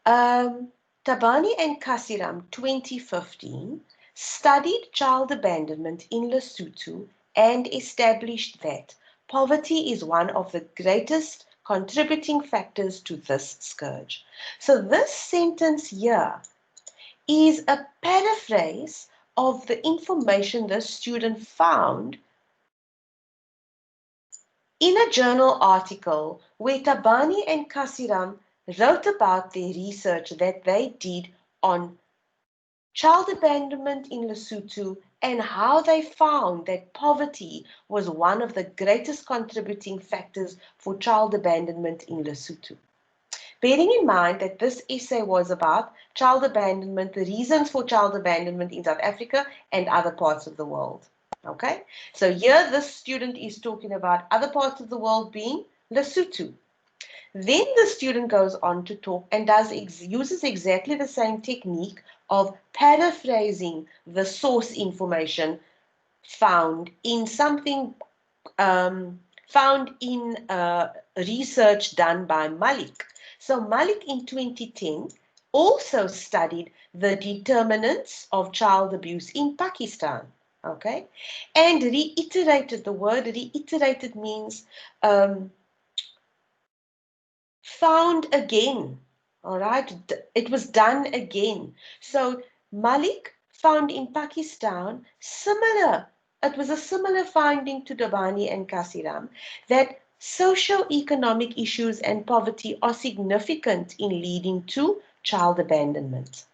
Tabani and Kasiram 2015 studied child abandonment in Lesotho and established that poverty is one of the greatest contributing factors to this scourge. So this sentence here is a paraphrase of the information the student found in a journal article where Tabani and Kasiram wrote about their research that they did on child abandonment in Lesotho and how they found that poverty was one of the greatest contributing factors for child abandonment in Lesotho. Bearing in mind that this essay was about child abandonment, the reasons for child abandonment in South Africa and other parts of the world. Okay, so here this student is talking about other parts of the world being Lesotho. Then the student goes on to talk and uses exactly the same technique of paraphrasing the source information found in something found in research done by Malik. So Malik in 2010 also studied the determinants of child abuse in Pakistan. Okay, and reiterated, the word reiterated means found again. All right, it was done again. So Malik found in Pakistan similar. It was a similar finding to Dabani and Kasiram that socio-economic issues and poverty are significant in leading to child abandonment.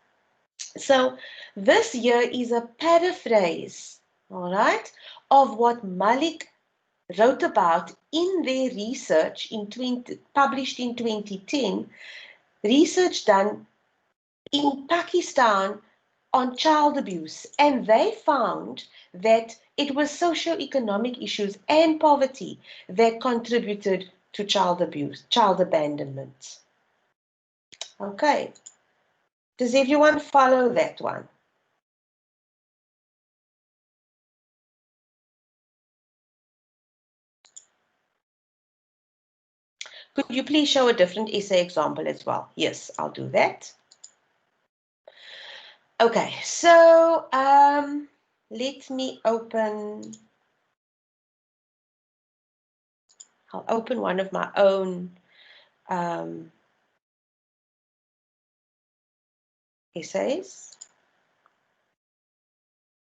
So this here is a paraphrase, all right, of what Malik wrote about in their research published in 2010, research done in Pakistan on child abuse, and they found that it was socio-economic issues and poverty that contributed to child abuse, child abandonment. Okay, does everyone follow that one? Could you please show a different essay example as well? Yes, I'll do that. Okay, so let me open. I'll open one of my own essays.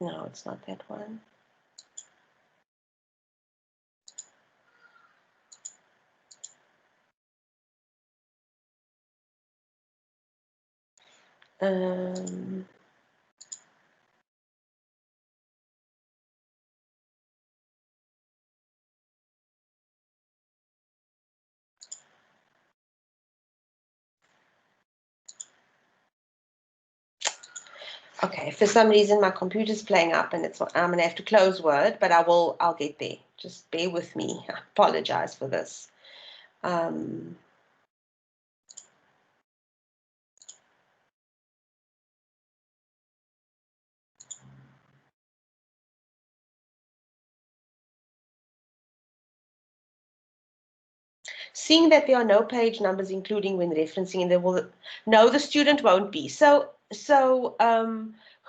No, it's not that one. Um, Okay, for some reason my computer's playing up and I'm gonna have to close Word, but I'll get there. Just bear with me. I apologize for this. Seeing that there are no page numbers including when referencing, and no, the student won't be. So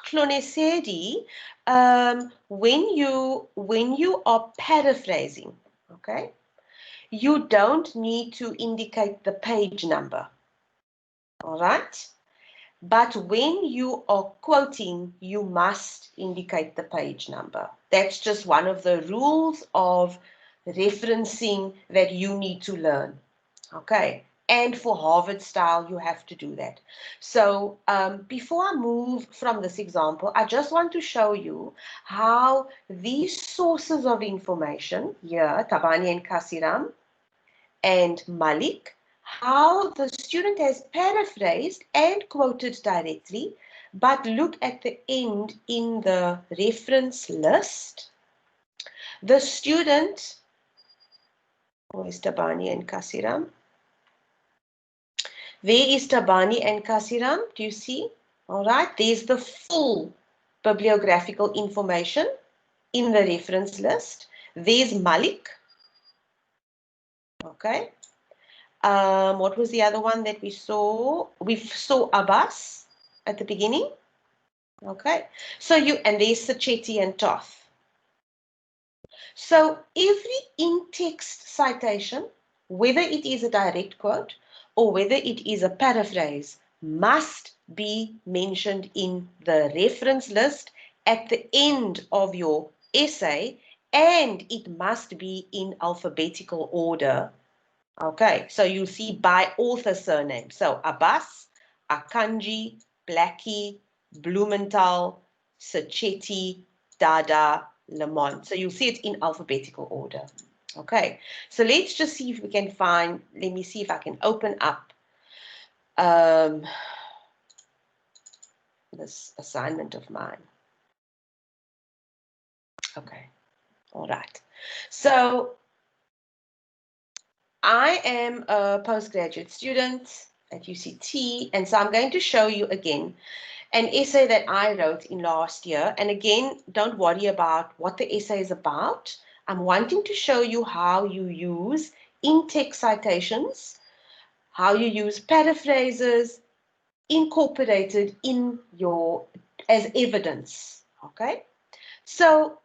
Khlonesedi, when you are paraphrasing, okay, you don't need to indicate the page number. All right? But when you are quoting, you must indicate the page number. That's just one of the rules of referencing that you need to learn. Okay. And for Harvard style, you have to do that. So before I move from this example, I just want to show you how these sources of information here, Tabani and Kasiram and Malik, how the student has paraphrased and quoted directly, but look at the end in the reference list. The student, where's Tabani and Kasiram? There is Tabani and Kasiram, do you see? All right, there's the full bibliographical information in the reference list. There's Malik, okay. What was the other one that we saw? We saw Abbas at the beginning. Okay. So and there's Sacheti and Toth. So every in-text citation, whether it is a direct quote or whether it is a paraphrase, must be mentioned in the reference list at the end of your essay, and it must be in alphabetical order. Okay, so you see by author surname. So Abbas, Akanji, Blackie, Blumenthal, Sacheti, Dada, Lamont. So you'll see it in alphabetical order. Okay, so let's just see if we can find, let me see if I can open up this assignment of mine. Okay, all right. So I am a postgraduate student at UCT, and so I'm going to show you again an essay that I wrote in last year. And again, don't worry about what the essay is about. I'm wanting to show you how you use in-text citations, how you use paraphrases incorporated in your, as evidence, okay? So,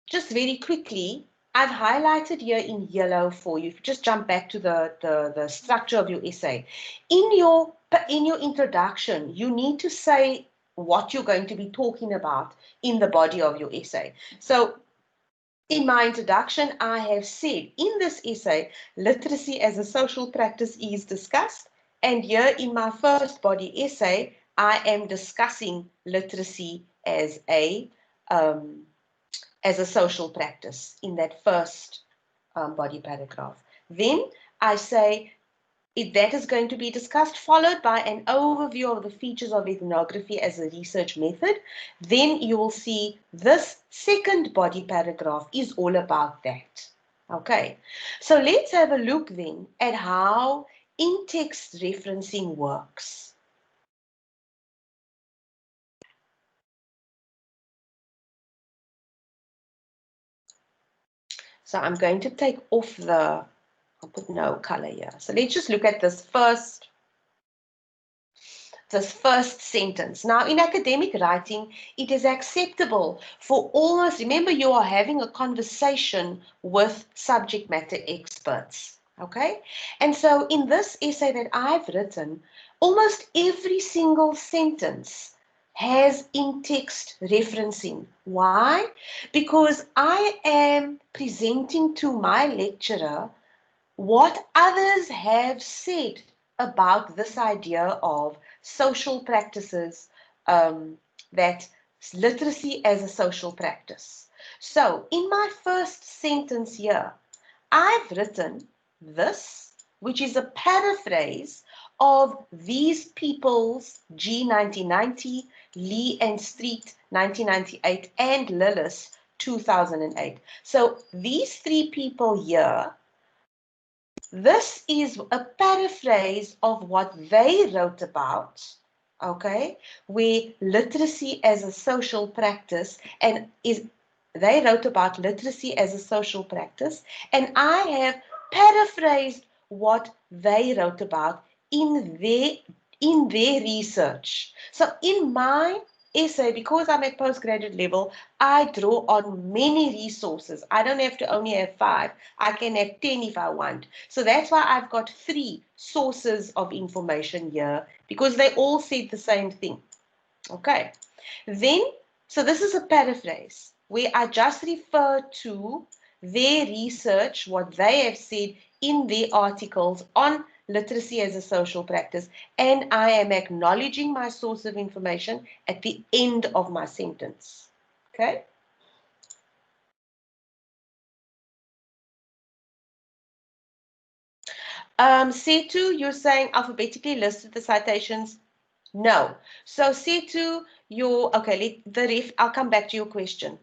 just very quickly, I've highlighted here in yellow for you. If you just jump back to the structure of your essay. In your introduction, you need to say what you're going to be talking about in the body of your essay. So in my introduction, I have said in this essay, literacy as a social practice is discussed. And here in my first body essay, I am discussing literacy as a social practice in that first body paragraph. Then I say if that is going to be discussed, followed by an overview of the features of ethnography as a research method. Then you will see this second body paragraph is all about that. Okay, so let's have a look then at how in-text referencing works. So I'm going to take off I'll put no color here. So let's just look at this first sentence. Now, in academic writing, it is acceptable for almost, remember, you are having a conversation with subject matter experts, okay? And so in this essay that I've written, almost every single sentence has in-text referencing. Why? Because I am presenting to my lecturer what others have said about this idea of social practices, that literacy as a social practice. So in my first sentence here, I've written this, which is a paraphrase of these people's G 1990, Lee and Street 1998, and Lillis 2008. So these three people here, this is a paraphrase of what they wrote about, okay, where literacy as a social practice, and they wrote about literacy as a social practice, and I have paraphrased what they wrote about in their research. So in my essay, because I'm at postgraduate level, I draw on many resources. I don't have to only have 5. I can have 10 if I want. So that's why I've got 3 sources of information here, because they all said the same thing. Okay. Then, so this is a paraphrase where I just refer to their research, what they have said in their articles on literacy as a social practice, and I am acknowledging my source of information at the end of my sentence. Okay? C2, you're saying alphabetically listed the citations? No. So C2, I'll come back to your question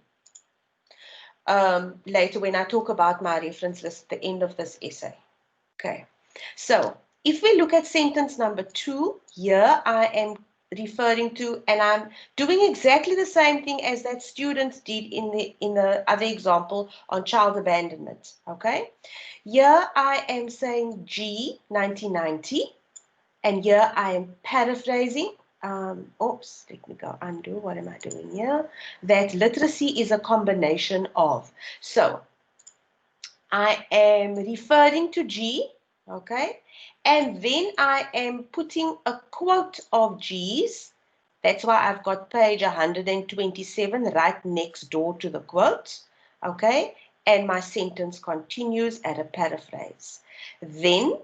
later when I talk about my reference list at the end of this essay. Okay. So if we look at sentence number 2, here I am referring to, and I'm doing exactly the same thing as that student did in the other example on child abandonment. Okay. Here I am saying G 1990, and here I am paraphrasing. Oops, let me go undo. What am I doing here? That literacy is a combination of. So I am referring to G, okay? And then I am putting a quote of G's. That's why I've got page 127 right next door to the quote, okay? And my sentence continues at a paraphrase. Then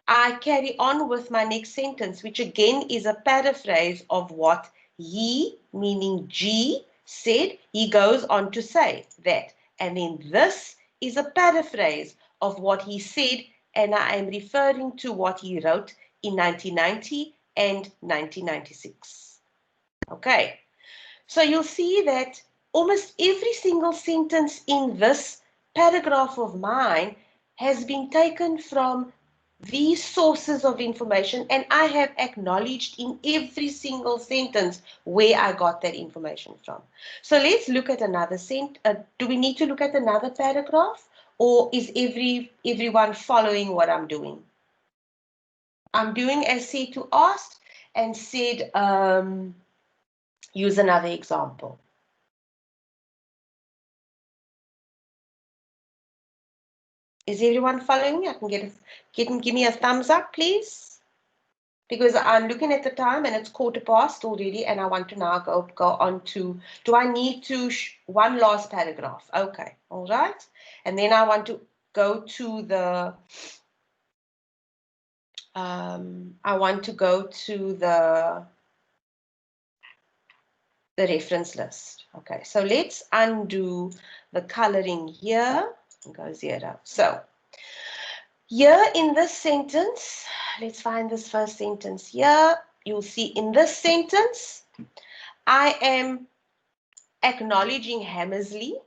I carry on with my next sentence, which again is a paraphrase of what he, meaning G, said. He goes on to say that. And then this is a paraphrase of what he said, and I am referring to what he wrote in 1990 and 1996. Okay, so you'll see that almost every single sentence in this paragraph of mine has been taken from these sources of information, and I have acknowledged in every single sentence where I got that information from. So let's look at another do we need to look at another paragraph, or is everyone following what I'm doing? I'm doing as said to asked, and said use another example. Is everyone following me? I can give me a thumbs up, please. Because I'm looking at the time and it's 1:15 already, and I want to now go on to, do I need to, one last paragraph? Okay, all right. And then I want to go to the, the reference list. Okay, so let's undo the coloring here and go 0. So here in this sentence, let's find this first sentence here. You'll see in this sentence, I am acknowledging Hammersley,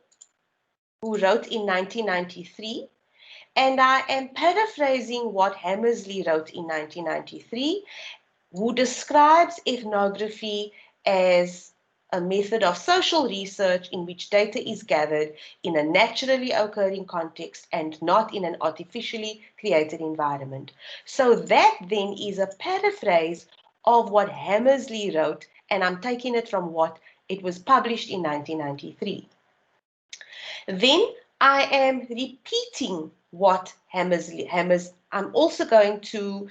who wrote in 1993, and I am paraphrasing what Hammersley wrote in 1993, who describes ethnography as a method of social research in which data is gathered in a naturally occurring context and not in an artificially created environment. So that then is a paraphrase of what Hammersley wrote, and I'm taking it from what it was published in 1993. Then I am repeating what I'm also going to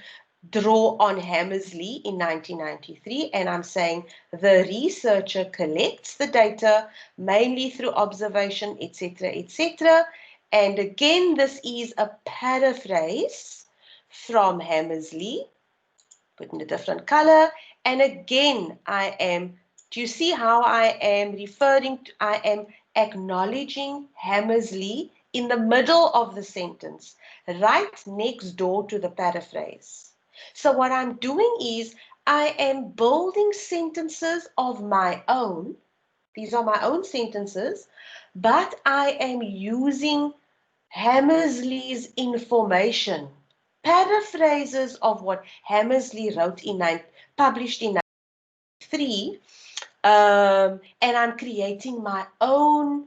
draw on Hammersley in 1993, and I'm saying the researcher collects the data mainly through observation, etc., etc. And again, this is a paraphrase from Hammersley, put in a different color. And again, do you see how I am I am acknowledging Hammersley in the middle of the sentence, right next door to the paraphrase. So what I'm doing is I am building sentences of my own. These are my own sentences, but I am using Hammersley's information, paraphrases of what Hammersley wrote published in 1993, and I'm creating my own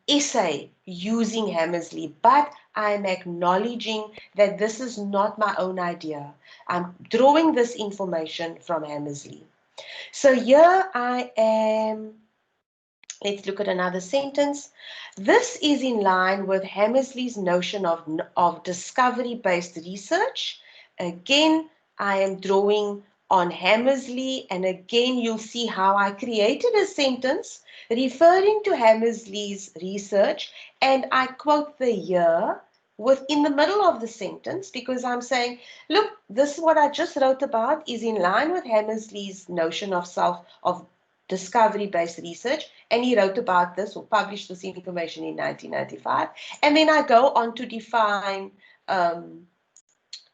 essay using Hammersley, but I'm acknowledging that this is not my own idea. I'm drawing this information from Hammersley. So here I am. Let's look at another sentence. This is in line with Hammersley's notion of discovery-based research. Again, I am drawing on Hammersley, and again, you'll see how I created a sentence referring to Hammersley's research, and I quote the year within the middle of the sentence because I'm saying, look, this is what I just wrote about is in line with Hammersley's notion of discovery-based research, and he wrote about this or published this information in 1995. And then I go on to define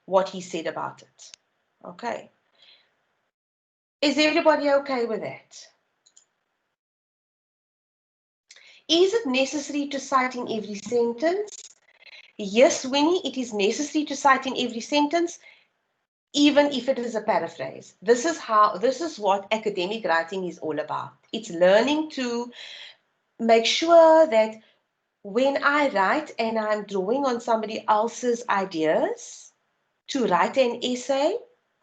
what he said about it. Okay. Is everybody okay with that? Is it necessary to cite in every sentence? Yes, Winnie, it is necessary to cite in every sentence, even if it is a paraphrase. This is what academic writing is all about. It's learning to make sure that when I write and I'm drawing on somebody else's ideas to write an essay,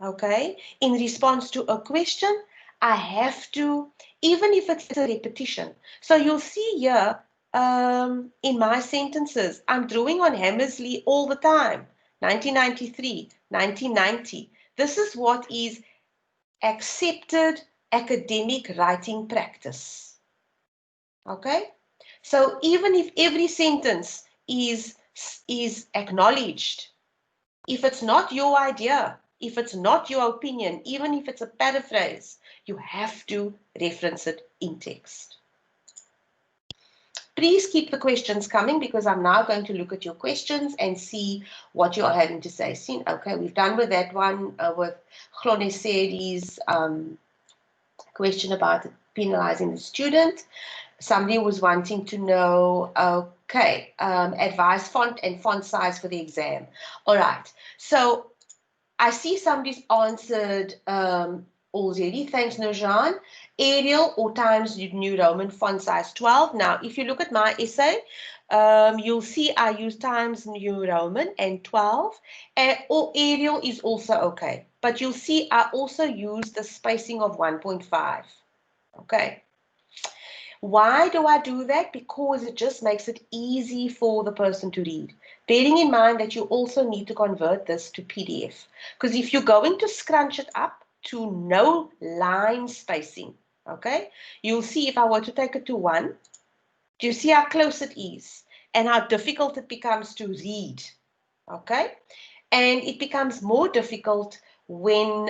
okay, in response to a question, I have to, even if it's a repetition. So you'll see here in my sentences, I'm drawing on Hammersley all the time, 1993, 1990. This is what is accepted academic writing practice, okay? So even if every sentence is acknowledged, if it's not your idea, if it's not your opinion, even if it's a paraphrase, you have to reference it in text. Please keep the questions coming because I'm now going to look at your questions and see what you are having to say. See, okay, we've done with that one with Chloneseri's question about penalizing the student. Somebody was wanting to know, okay, advice font and font size for the exam. All right, so I see somebody's answered already. Thanks, Nurjan. Arial or Times New Roman font size 12. Now, if you look at my essay, you'll see I use Times New Roman and 12. Or Arial is also okay. But you'll see I also use the spacing of 1.5. Okay. Why do I do that? Because it just makes it easy for the person to read. Bearing in mind that you also need to convert this to PDF. Because if you're going to scrunch it up to no line spacing, okay, you'll see if I were to take it to 1, do you see how close it is and how difficult it becomes to read, okay? And it becomes more difficult when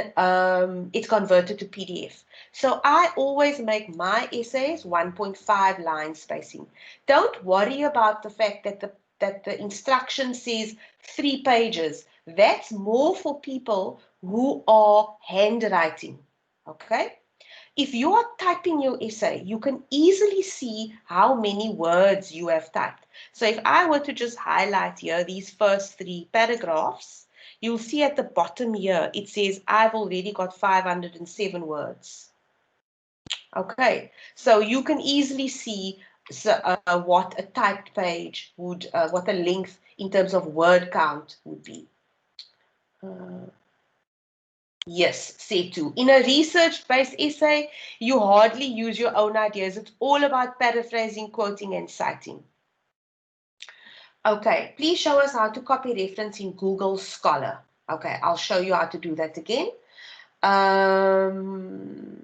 it's converted to PDF. So I always make my essays 1.5 line spacing. Don't worry about the fact that the instruction says 3 pages. That's more for people who are handwriting, okay? If you are typing your essay, you can easily see how many words you have typed. So if I were to just highlight here these first 3 paragraphs, you'll see at the bottom here, it says I've already got 507 words. Okay, so you can easily see what a typed page would, what the length in terms of word count would be. Yes, say two. In a research-based essay, you hardly use your own ideas. It's all about paraphrasing, quoting, and citing. Okay, please show us how to copy reference in Google Scholar. Okay, I'll show you how to do that again. And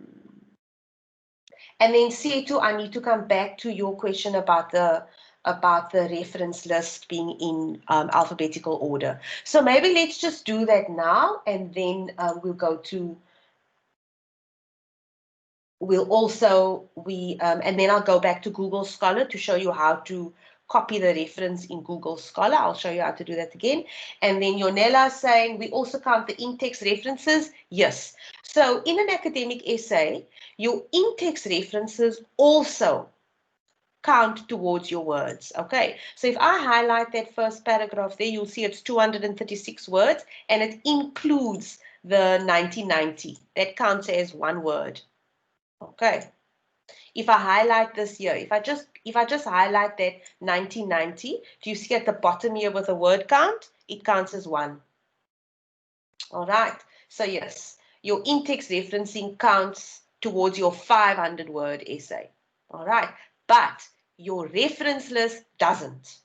then C2, I need to come back to your question about the reference list being in alphabetical order. So maybe let's just do that now, and then we'll go to. We'll also and then I'll go back to Google Scholar to show you how to copy the reference in Google Scholar. I'll show you how to do that again. And then Yonela saying, we also count the in-text references. Yes. So in an academic essay, your in-text references also count towards your words. Okay, so if I highlight that first paragraph there, you'll see it's 236 words, and it includes the 1990. That counts as one word. Okay, if I highlight this here, if I just highlight that 1990, do you see at the bottom here with the word count? It counts as one. All right, so yes, your in-text referencing counts towards your 500-word essay. All right, but your reference list doesn't.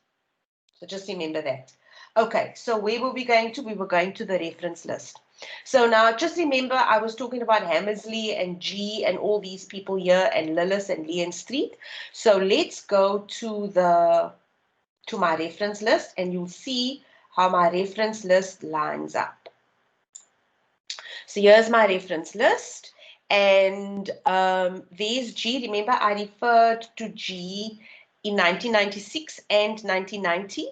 So just remember that. Okay, so where were we going to? We were going to the reference list. So now just remember, I was talking about Hammersley and G and all these people here and Lillis and Leon Street. So let's go to my reference list, and you'll see how my reference list lines up. So here's my reference list, and there's G. Remember, I referred to G in 1996 and 1990.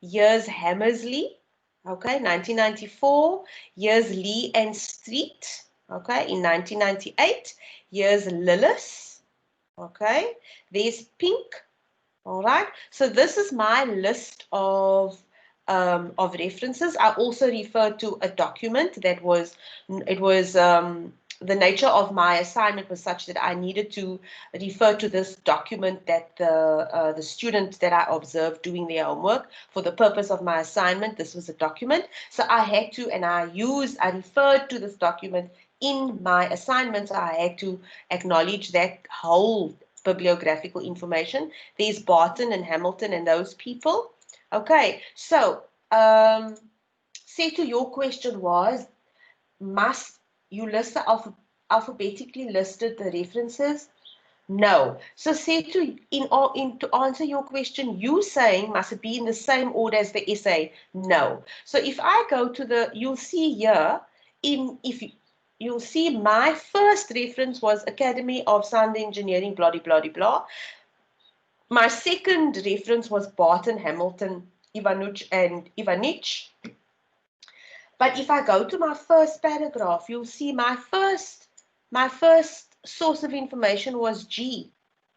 Here's Hammersley, okay, 1994. Here's Lee and Street, okay, in 1998. Here's Lillis, okay. There's Pink, all right. So this is my list of references. I also referred to a document that was, the nature of my assignment was such that I needed to refer to this document that the student that I observed doing their homework for the purpose of my assignment. This was a document. So I had to, and I referred to this document in my assignment. So I had to acknowledge that whole bibliographical information. There's Barton and Hamilton and those people. Okay, so Setu, your question was, must you list the alphabetically listed the references? No. So Setu, to answer your question, you saying must it be in the same order as the essay? No. So if I go to you'll see here, you'll see my first reference was Academy of Sound Engineering, blah, blah, blah, blah. My second reference was Barton, Hamilton, Ivanuch, and Ivanich. But if I go to my first paragraph, you'll see my first source of information was G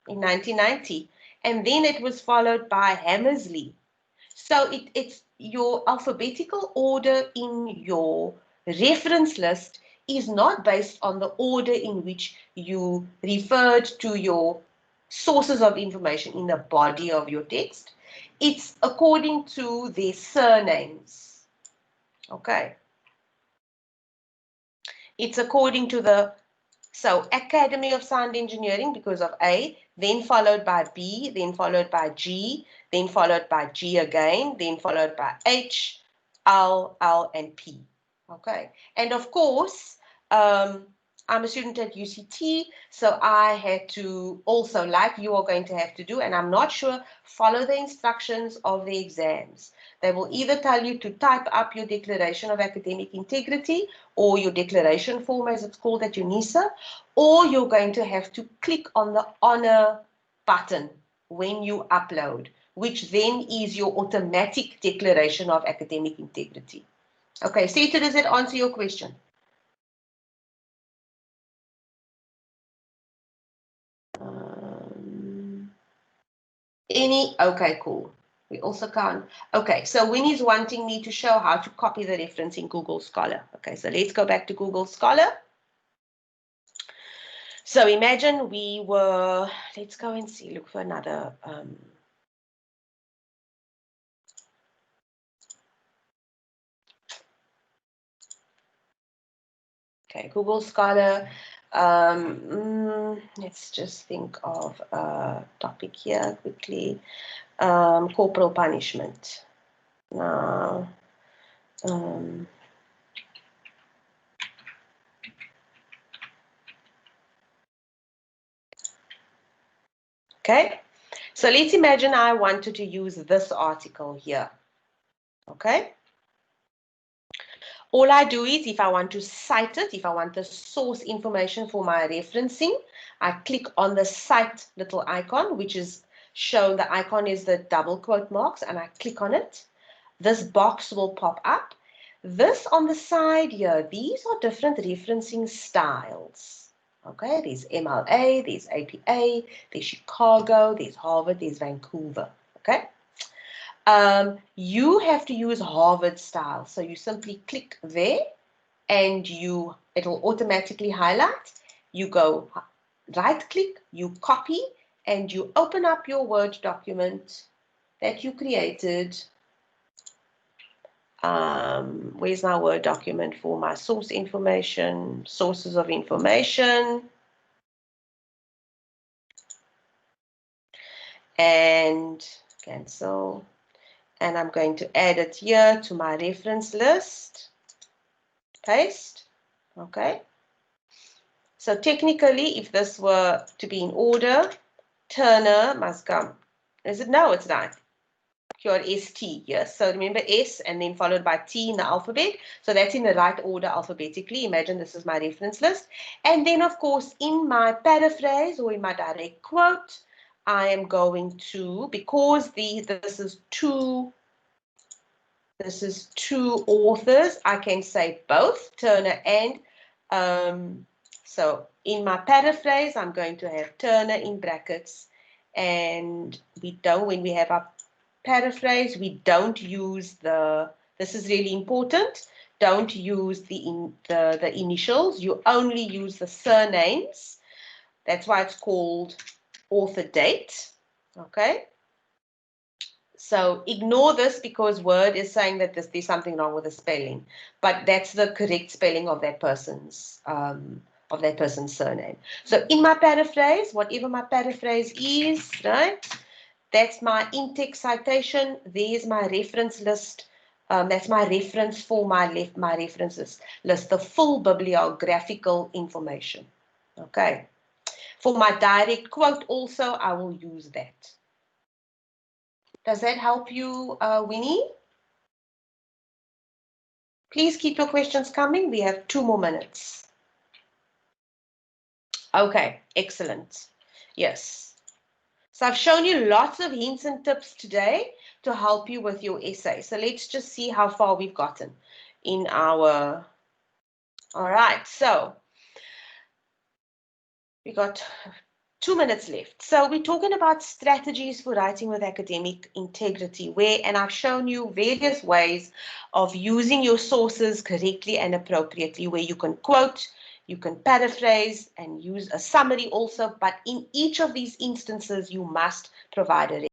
in 1990, and then it was followed by Hammersley. So it's your alphabetical order in your reference list is not based on the order in which you referred to your sources of information in the body of your text. It's according to their surnames. Okay. It's according to so Academy of Sound Engineering because of A, then followed by B, then followed by G, then followed by G again, then followed by H, L, and P. Okay. And of course, I'm a student at UCT, so I had to also, like you are going to have to do, and I'm not sure, follow the instructions of the exams. They will either tell you to type up your Declaration of Academic Integrity or your declaration form, as it's called at UNISA, or you're going to have to click on the honor button when you upload, which then is your automatic Declaration of Academic Integrity. Okay, Setu, does that answer your question? Okay, cool. We also can't. Okay, so Winnie's wanting me to show how to copy the reference in Google Scholar. Okay, so let's go back to Google Scholar. So imagine let's go and see, look for another. Okay, Google Scholar. Let's just think of a topic here quickly. Corporal punishment. Now, okay, so let's imagine I wanted to use this article here. Okay. All I do is, if I want to cite it, if I want the source information for my referencing, I click on the cite little icon, which is shown, the icon is the double quote marks, and I click on it. This box will pop up. This on the side here, these are different referencing styles. Okay, there's MLA, there's APA, there's Chicago, there's Harvard, there's Vancouver. Okay. You have to use Harvard style. So you simply click there and it'll automatically highlight. You go right click, you copy, and you open up your Word document that you created. Where's my Word document for my source information, sources of information? And cancel. And I'm going to add it here to my reference list. Paste. Okay. So technically, if this were to be in order, Turner must come. Is it? No, it's not. Pure ST, yes. So remember S and then followed by T in the alphabet. So that's in the right order alphabetically. Imagine this is my reference list. And then, of course, in my paraphrase or in my direct quote, I am going to, because this is two authors, I can say both Turner and, so in my paraphrase, I'm going to have Turner in brackets. And when we have our paraphrase, we don't use this is really important, don't use the initials, you only use the surnames. That's why it's called author date. Okay. So ignore this because Word is saying that there's something wrong with the spelling, but that's the correct spelling of that person's surname. So in my paraphrase, whatever my paraphrase is, right? That's my in-text citation. There's my reference list. That's my reference for my references list, the full bibliographical information. Okay. For my direct quote also, I will use that. Does that help you, Winnie? Please keep your questions coming. We have 2 more minutes. Okay, excellent. Yes. So I've shown you lots of hints and tips today to help you with your essay. So let's just see how far we've gotten in our... All right, so we got 2 minutes left. So we're talking about strategies for writing with academic integrity, and I've shown you various ways of using your sources correctly and appropriately, where you can quote, you can paraphrase and use a summary also, but in each of these instances, you must provide a...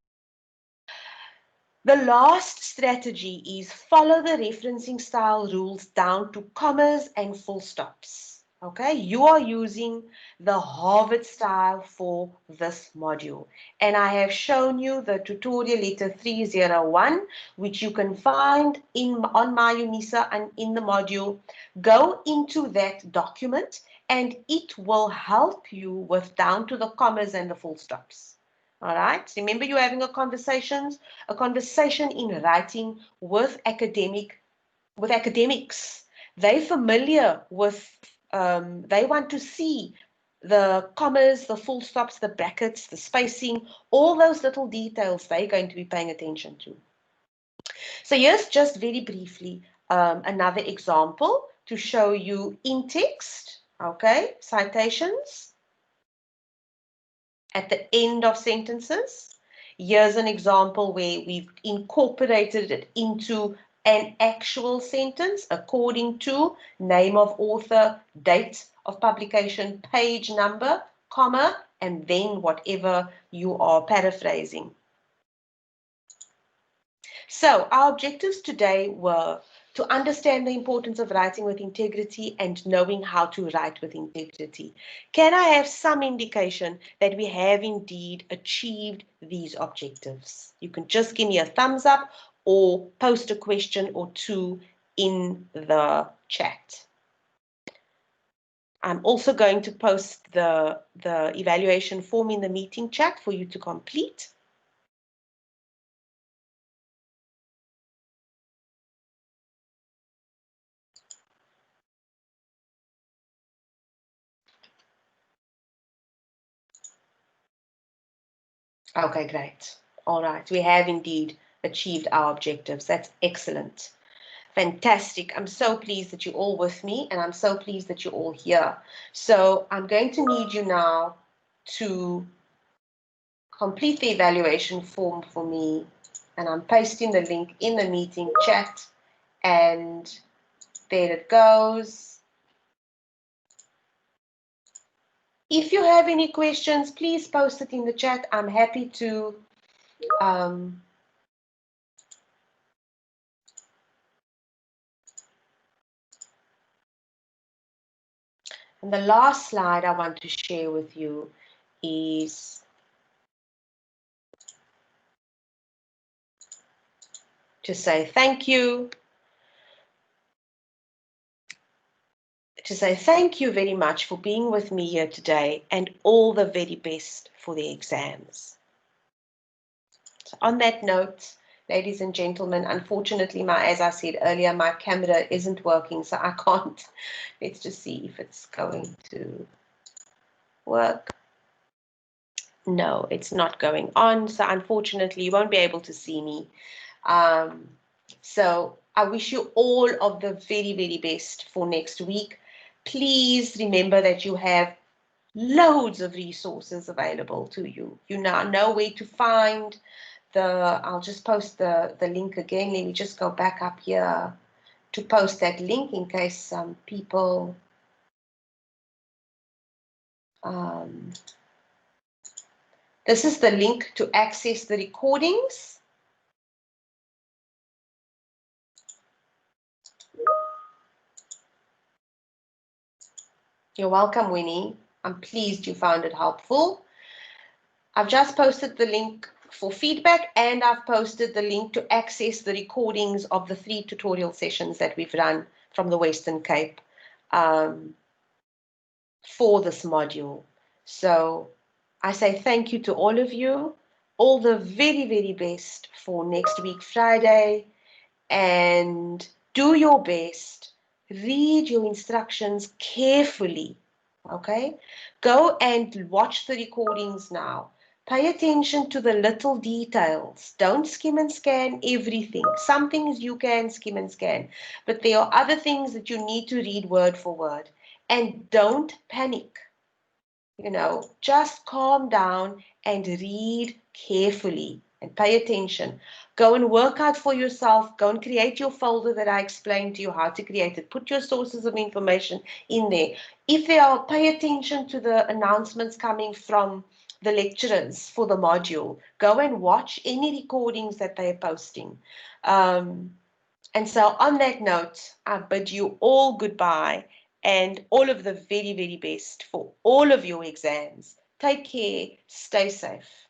The last strategy is follow the referencing style rules down to commas and full stops. Okay, you are using the Harvard style for this module. And I have shown you the tutorial letter 301, which you can find on my UNISA and in the module. Go into that document and it will help you with down to the commas and the full stops. All right, remember you're having a conversation in writing with academics. They're familiar with, they want to see the commas, the full stops, the brackets, the spacing, all those little details they're going to be paying attention to. So here's just very briefly another example to show you in text, okay, citations at the end of sentences. Here's an example where we've incorporated it into an actual sentence according to name of author, date of publication, page number, comma, and then whatever you are paraphrasing. So our objectives today were to understand the importance of writing with integrity and knowing how to write with integrity. Can I have some indication that we have indeed achieved these objectives? You can just give me a thumbs up or post a question or two in the chat. I'm also going to post the evaluation form in the meeting chat for you to complete. Okay, great. All right, we have indeed achieved our objectives. That's excellent. Fantastic. I'm so pleased that you're all with me, and I'm so pleased that you're all here. So I'm going to need you now to complete the evaluation form for me, and I'm pasting the link in the meeting chat, and there it goes. If you have any questions, please post it in the chat. I'm happy to and the last slide I want to share with you is to say thank you. To say thank you very much for being with me here today, and all the very best for the exams. So on that note, ladies and gentlemen, unfortunately, as I said earlier, my camera isn't working, so I can't. Let's just see if it's going to work. No, it's not going on, so unfortunately, you won't be able to see me. So I wish you all of the very, very best for next week. Please remember that you have loads of resources available to you. You now know where to find I'll just post the link again. Let me just go back up here to post that link in case some people this is the link to access the recordings. You're welcome, Winnie. I'm pleased you found it helpful. I've just posted the link for feedback, and I've posted the link to access the recordings of the 3 tutorial sessions that we've run from the Western Cape for this module. So I say thank you to all of you, all the very, very best for next week, Friday, and do your best. Read your instructions carefully, okay? Go and watch the recordings now. Pay attention to the little details. Don't skim and scan everything. Some things you can skim and scan, but there are other things that you need to read word for word. And don't panic. Just calm down and read carefully and pay attention. Go and work out for yourself. Go and create your folder that I explained to you how to create it. Put your sources of information in there. If they are, pay attention to the announcements coming from the lecturers for the module. Go and watch any recordings that they're posting. And so on that note, I bid you all goodbye and all of the very, very best for all of your exams. Take care. Stay safe.